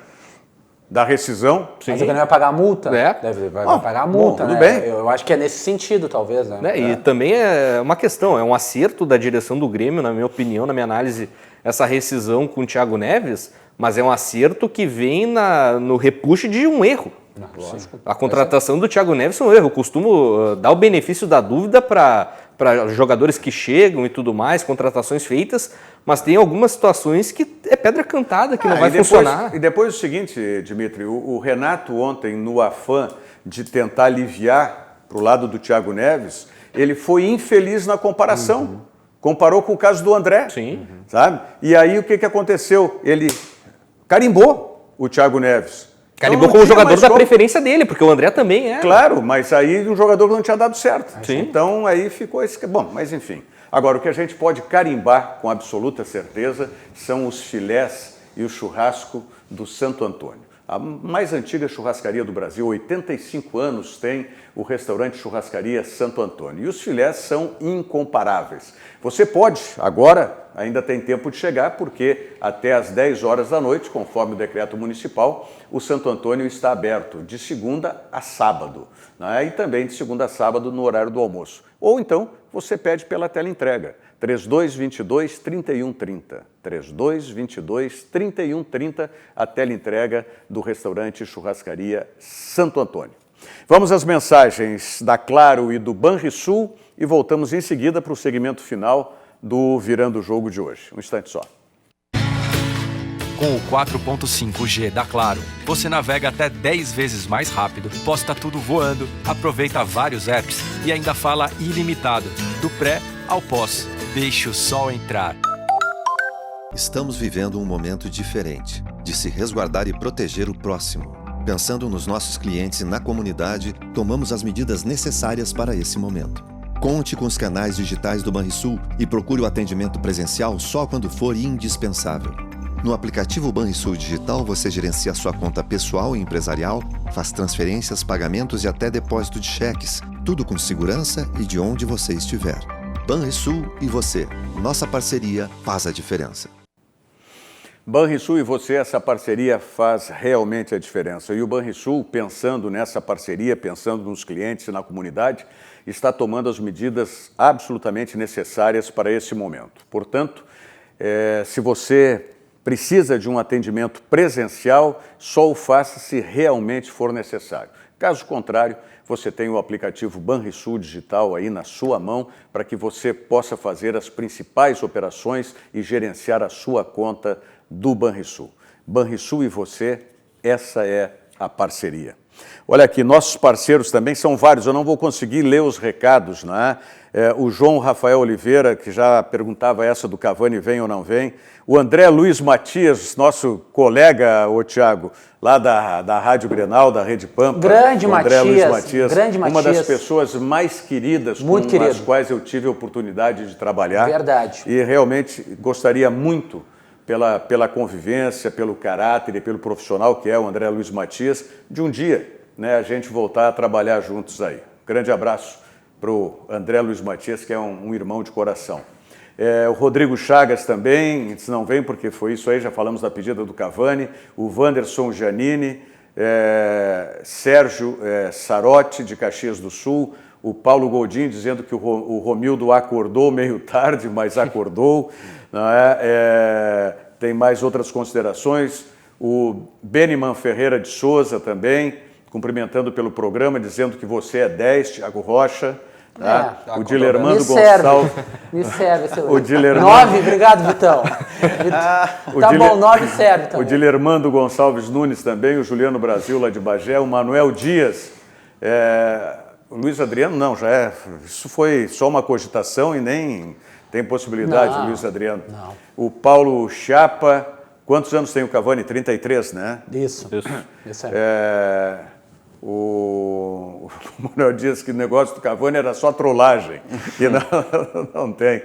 Da rescisão. Mas o Grêmio vai pagar a multa? Vai pagar a multa, tudo né? bem. Eu acho que é nesse sentido, talvez, né? E também é uma questão, é um acerto da direção do Grêmio, na minha opinião, na minha análise, essa rescisão com o Thiago Neves, mas é um acerto que vem no repuxo de um erro. Lógico. A contratação do Thiago Neves é um erro. Eu costumo dar o benefício da dúvida para jogadores que chegam e tudo mais, contratações feitas, mas tem algumas situações que é pedra cantada, que não vai funcionar. E depois o seguinte, Dimitri, o Renato ontem, no afã de tentar aliviar para o lado do Thiago Neves, ele foi infeliz na comparação. Comparou com o caso do André. Sim. Sabe? E aí o que aconteceu? Ele carimbou o Thiago Neves. Carimbou como jogador da preferência dele, porque o André também é. Claro, mas aí um jogador que não tinha dado certo. Sim. Então aí ficou esse... Bom, mas enfim. Agora, o que a gente pode carimbar com absoluta certeza são os filés e o churrasco do Santo Antônio. A mais antiga churrascaria do Brasil, 85 anos tem o restaurante Churrascaria Santo Antônio. E os filés são incomparáveis. Você pode, agora, ainda tem tempo de chegar, porque até às 10 horas da noite, conforme o decreto municipal, o Santo Antônio está aberto de segunda a sábado, né? E também de segunda a sábado no horário do almoço. Ou então, você pede pela teleentrega. 3222-3130. 3222-3130, a teleentrega do restaurante Churrascaria Santo Antônio. Vamos às mensagens da Claro e do Banrisul e voltamos em seguida para o segmento final do Virando o Jogo de hoje. Um instante só. Com o 4.5G da Claro, você navega até 10 vezes mais rápido, posta tudo voando, aproveita vários apps e ainda fala ilimitado, do pré ao pós. Deixe o sol entrar. Estamos vivendo um momento diferente, de se resguardar e proteger o próximo. Pensando nos nossos clientes e na comunidade, tomamos as medidas necessárias para esse momento. Conte com os canais digitais do Banrisul e procure o atendimento presencial só quando for indispensável. No aplicativo Banrisul Digital, você gerencia sua conta pessoal e empresarial, faz transferências, pagamentos e até depósito de cheques, tudo com segurança e de onde você estiver. Banrisul e você. Nossa parceria faz a diferença. Banrisul e você, essa parceria faz realmente a diferença. E o Banrisul, pensando nessa parceria, pensando nos clientes e na comunidade, está tomando as medidas absolutamente necessárias para esse momento. Portanto, se você precisa de um atendimento presencial, só o faça se realmente for necessário. Caso contrário, você tem o aplicativo Banrisul Digital aí na sua mão para que você possa fazer as principais operações e gerenciar a sua conta do Banrisul. Banrisul e você, essa é a parceria. Olha aqui, nossos parceiros também são vários, eu não vou conseguir ler os recados, né? O João Rafael Oliveira, que já perguntava essa do Cavani, vem ou não vem. O André Luiz Matias, nosso colega, Thiago, lá da Rádio Grenal, da Rede Pampa. Grande André Matias, Luiz Matias, grande uma Matias. das pessoas mais queridas Muito com as querido. quais eu tive a oportunidade de trabalhar. Verdade. E realmente gostaria muito, pela convivência, pelo caráter e pelo profissional que é o André Luiz Matias, de um dia, né, a gente voltar a trabalhar juntos aí. Grande abraço para o André Luiz Matias, que é um irmão de coração. O Rodrigo Chagas também, não vem porque foi isso aí, já falamos da pedida do Cavani. O Wanderson Giannini, Sérgio Sarotti, de Caxias do Sul. O Paulo Goldin dizendo que o Romildo acordou meio tarde, mas acordou. Não é? Tem mais outras considerações. O Beniman Ferreira de Souza também, cumprimentando pelo programa, dizendo que você é 10, Thiago Rocha. Tá? O Dilermando Gonçalves. Me serve, seu O Dilermando... 9, obrigado, Vitão. Bom, 9 serve também. O Dilermando Gonçalves Nunes também, o Juliano Brasil lá de Bagé, o Manuel Dias, O Luiz Adriano não, já é. Isso foi só uma cogitação e nem tem possibilidade, Não, Luiz Adriano. não. O Paulo Chapa, quantos anos tem o Cavani? 33, né? Isso aí. O Manuel diz que o negócio do Cavani era só trollagem, que não tem.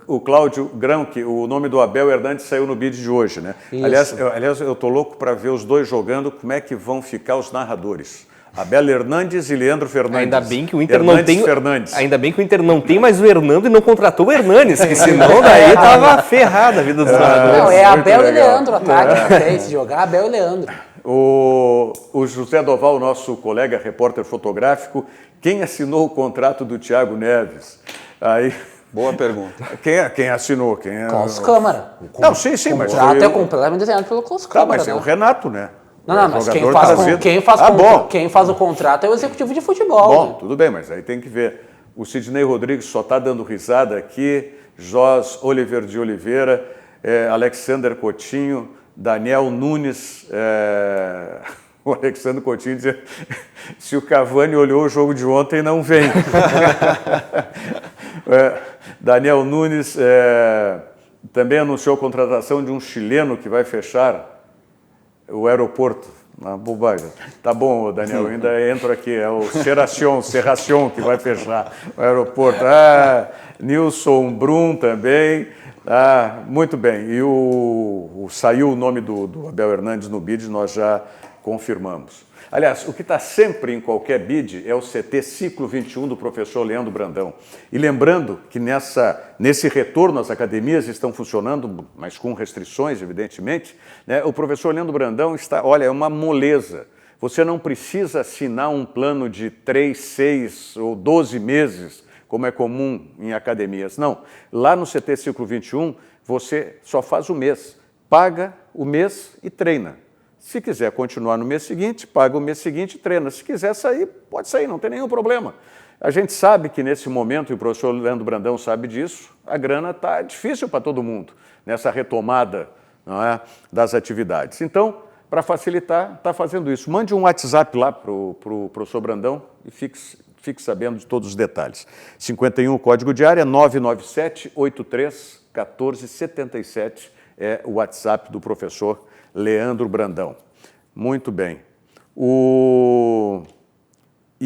O Cláudio Grão, que o nome do Abel Hernandes saiu no bid de hoje, né? Aliás, eu tô louco para ver os dois jogando, como é que vão ficar os narradores. Abel Hernandes e Leandro Fernandes. Ainda bem que o Inter não tem. Fernandes. Ainda bem que o Inter não tem mais o Hernando e não contratou o Hernanes, que senão daí tava ferrada a vida dos narradores. Não, é Abel e Leandro, ataque. Se jogar, Abel e Leandro. O José Doval, nosso colega repórter fotográfico, quem assinou o contrato do Thiago Neves? Aí. Boa pergunta. Quem assinou? Klaus Câmara. Não, sim, mas... O contrato é completamente desenhado pelo Klaus Câmara. Mas é o Renato, né? Não, mas quem faz o contrato é o executivo de futebol. Bom, né? tudo bem, mas aí tem que ver. O Sidney Rodrigues só está dando risada aqui, Jos Oliver de Oliveira, Alexander Coutinho, Daniel Nunes, o Alexandre Coutinho dizendo se o Cavani olhou o jogo de ontem, não vem. Daniel Nunes também anunciou a contratação de um chileno que vai fechar o aeroporto. Uma bobagem. Tá bom, Daniel, ainda entro aqui. É o Serracion que vai fechar o aeroporto. Nilson Brum também. Muito bem. E saiu o nome do Abel Hernandes no bid, nós já confirmamos. Aliás, o que está sempre em qualquer bid é o CT Ciclo 21 do professor Leandro Brandão. E lembrando que nesse retorno as academias estão funcionando, mas com restrições, evidentemente, né? O professor Leandro Brandão é uma moleza. Você não precisa assinar um plano de 3, 6 ou 12 meses, como é comum em academias. Não. Lá no CT Ciclo 21, você só faz o mês. Paga o mês e treina. Se quiser continuar no mês seguinte, paga o mês seguinte e treina. Se quiser sair, pode sair, não tem nenhum problema. A gente sabe que nesse momento, e o professor Leandro Brandão sabe disso, a grana está difícil para todo mundo, nessa retomada, não é, das atividades. Então, para facilitar, está fazendo isso. Mande um WhatsApp lá para o professor Brandão e fique sabendo de todos os detalhes. 51, código de área, 997-83-1477 é o WhatsApp do professor Leandro Brandão. Muito bem. E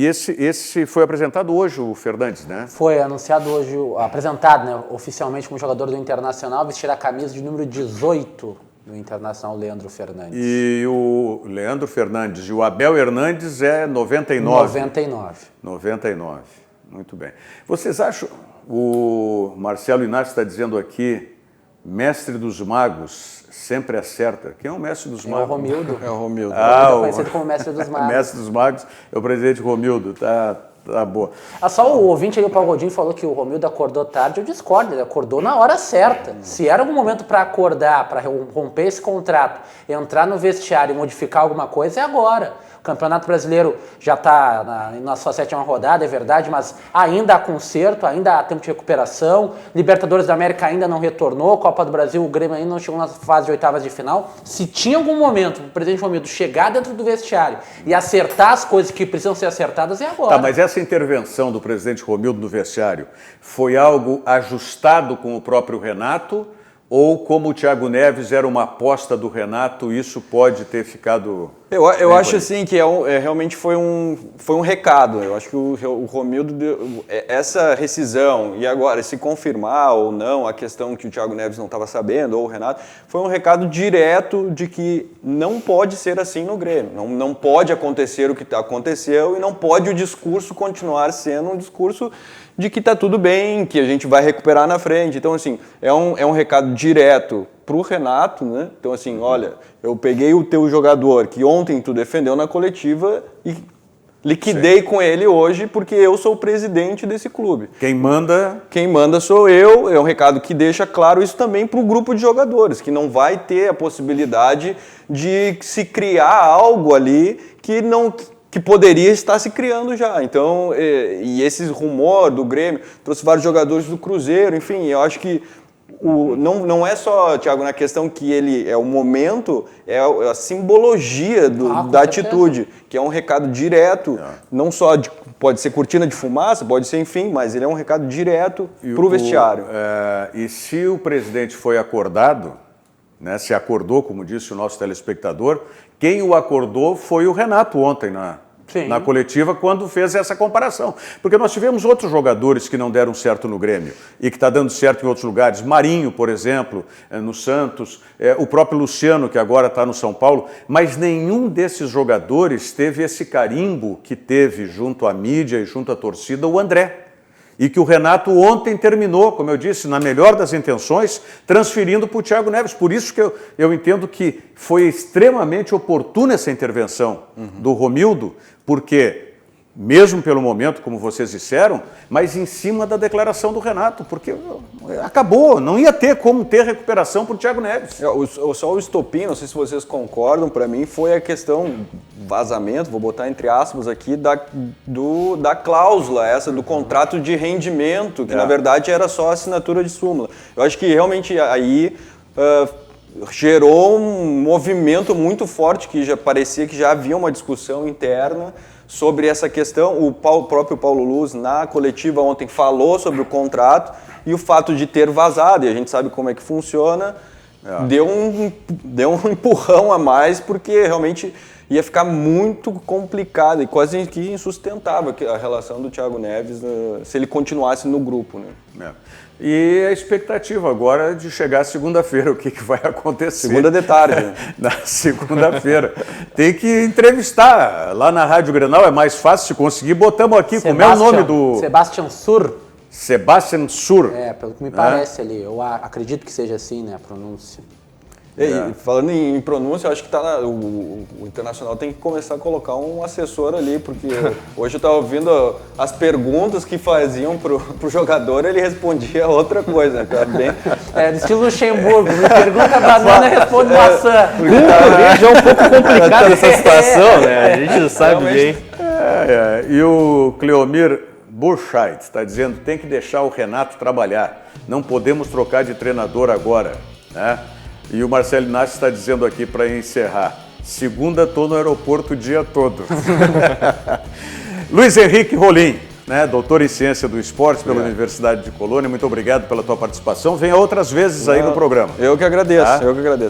esse foi apresentado hoje, o Fernandes, né? Foi anunciado hoje, apresentado, né, oficialmente como jogador do Internacional, vestir a camisa de número 18 do Internacional, Leandro Fernandes. E o Leandro Fernandes e o Abel Hernandes é 99. 99. Muito bem. Vocês acham, o Marcelo Inácio está dizendo aqui, mestre dos magos, sempre acerta. Quem é o mestre dos magos? É o Romildo. É o Romildo. Conhecido como mestre dos magos. Mestre dos magos é o presidente Romildo. Tá boa. Só o ouvinte ali, o Paulo Godinho, falou que o Romildo acordou tarde. Eu discordo, ele acordou na hora certa. Se era algum momento para acordar, para romper esse contrato, entrar no vestiário e modificar alguma coisa, é agora. O Campeonato Brasileiro já está na sua 7ª rodada, é verdade, mas ainda há conserto, ainda há tempo de recuperação. Libertadores da América ainda não retornou, Copa do Brasil, o Grêmio ainda não chegou na fase de oitavas de final. Se tinha algum momento o presidente Romildo chegar dentro do vestiário e acertar as coisas que precisam ser acertadas, é agora. Tá, mas essa intervenção do presidente Romildo no vestiário foi algo ajustado com o próprio Renato? Ou como o Thiago Neves era uma aposta do Renato, isso pode ter ficado... Eu acho assim que realmente foi um recado. Eu acho que o Romildo deu essa rescisão e agora se confirmar ou não a questão que o Thiago Neves não estava sabendo ou o Renato, foi um recado direto de que não pode ser assim no Grêmio. Não pode acontecer o que aconteceu e não pode o discurso continuar sendo um discurso de que está tudo bem, que a gente vai recuperar na frente. Então, assim, é um recado direto para o Renato, né? Então, assim, olha, eu peguei o teu jogador que ontem tu defendeu na coletiva e liquidei com ele hoje porque eu sou o presidente desse clube. Quem manda sou eu. É um recado que deixa claro isso também para o grupo de jogadores, que não vai ter a possibilidade de se criar algo ali que poderia estar se criando já. Então, e esse rumor do Grêmio trouxe vários jogadores do Cruzeiro, enfim, eu acho que Não é só, Thiago, na questão que ele é o momento, é a simbologia da atitude, que é um recado direto, não só pode ser cortina de fumaça, pode ser enfim, mas ele é um recado direto para o vestiário. E se o presidente foi acordado, né, se acordou, como disse o nosso telespectador, quem o acordou foi o Renato ontem na coletiva, quando fez essa comparação. Porque nós tivemos outros jogadores que não deram certo no Grêmio e que está dando certo em outros lugares. Marinho, por exemplo, no Santos, o próprio Luciano, que agora está no São Paulo, mas nenhum desses jogadores teve esse carimbo que teve junto à mídia e junto à torcida o André. E que o Renato ontem terminou, como eu disse, na melhor das intenções, transferindo para o Thiago Neves. Por isso que eu entendo que foi extremamente oportuna essa intervenção do Romildo, porque, mesmo pelo momento, como vocês disseram, mas em cima da declaração do Renato, porque acabou, não ia ter como ter recuperação para o Thiago Neves. Só o estopim, não sei se vocês concordam, para mim foi a questão vazamento, vou botar entre aspas aqui, da cláusula essa do contrato de rendimento, que na verdade era só assinatura de súmula. Eu acho que realmente aí gerou um movimento muito forte, que já parecia que já havia uma discussão interna sobre essa questão. O próprio Paulo Luz, na coletiva ontem, falou sobre o contrato e o fato de ter vazado, e a gente sabe como é que funciona, deu um empurrão a mais, porque realmente ia ficar muito complicado e quase que insustentável a relação do Thiago Neves se ele continuasse no grupo, né? E a expectativa agora de chegar segunda-feira, o que vai acontecer? Segunda de tarde. Na segunda-feira. Tem que entrevistar. Lá na Rádio Grenal é mais fácil se conseguir. Botamos aqui, como é o nome do... Sebastian Sur. Sebastian Sur. Pelo que me parece ali. Eu acredito que seja assim, né, a pronúncia. Falando em pronúncia, eu acho que o Internacional tem que começar a colocar um assessor ali, porque hoje eu estava ouvindo as perguntas que faziam pro jogador, ele respondia outra coisa, cara, bem... do estilo Luxemburgo, me pergunta banana, responde maçã. Já é um pouco complicado essa situação, né? A gente sabe bem. E o Cleomir Burscheid está dizendo, tem que deixar o Renato trabalhar, não podemos trocar de treinador agora, né? E o Marcelo Inácio está dizendo aqui para encerrar, segunda estou no aeroporto o dia todo. Luiz Henrique Rolim, né, doutor em Ciência do Esporte pela Universidade de Colônia, muito obrigado pela tua participação. Venha outras vezes aí no programa. Eu que agradeço.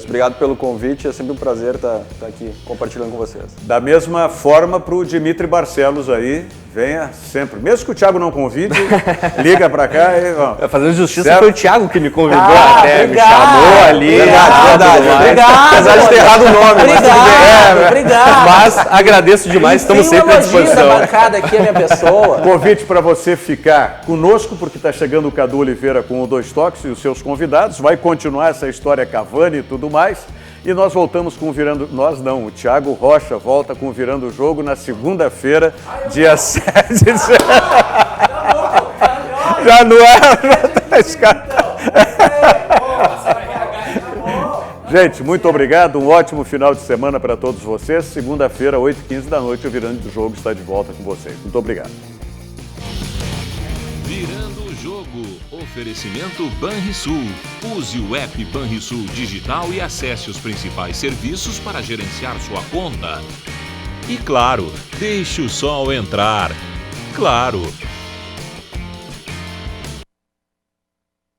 Obrigado pelo convite, é sempre um prazer estar aqui compartilhando com vocês. Da mesma forma para o Dimitri Barcelos aí, venha sempre. Mesmo que o Thiago não convide, liga pra cá e vamos. Fazendo justiça, foi o Thiago que me convidou até, me chamou ali. Obrigado. Apesar de ter errado o nome. Obrigado. Mas agradeço demais, estamos sempre à disposição. Da bancada aqui, a minha pessoa. Convite para você ficar conosco, porque está chegando o Cadu Oliveira com o Dois Toques e os seus convidados. Vai continuar essa história Cavani e tudo mais. E nós voltamos com o Virando... Nós não, o Thiago Rocha volta com o Virando o Jogo na segunda-feira, dia 7 de setembro. Já não é? Gente, muito obrigado. Um ótimo final de semana para todos vocês. Segunda-feira, 8h15 da noite, o Virando o Jogo está de volta com vocês. Muito obrigado. Virando o Jogo. Oferecimento Banrisul. Use o app Banrisul Digital e acesse os principais serviços para gerenciar sua conta. E claro, deixe o sol entrar. Claro,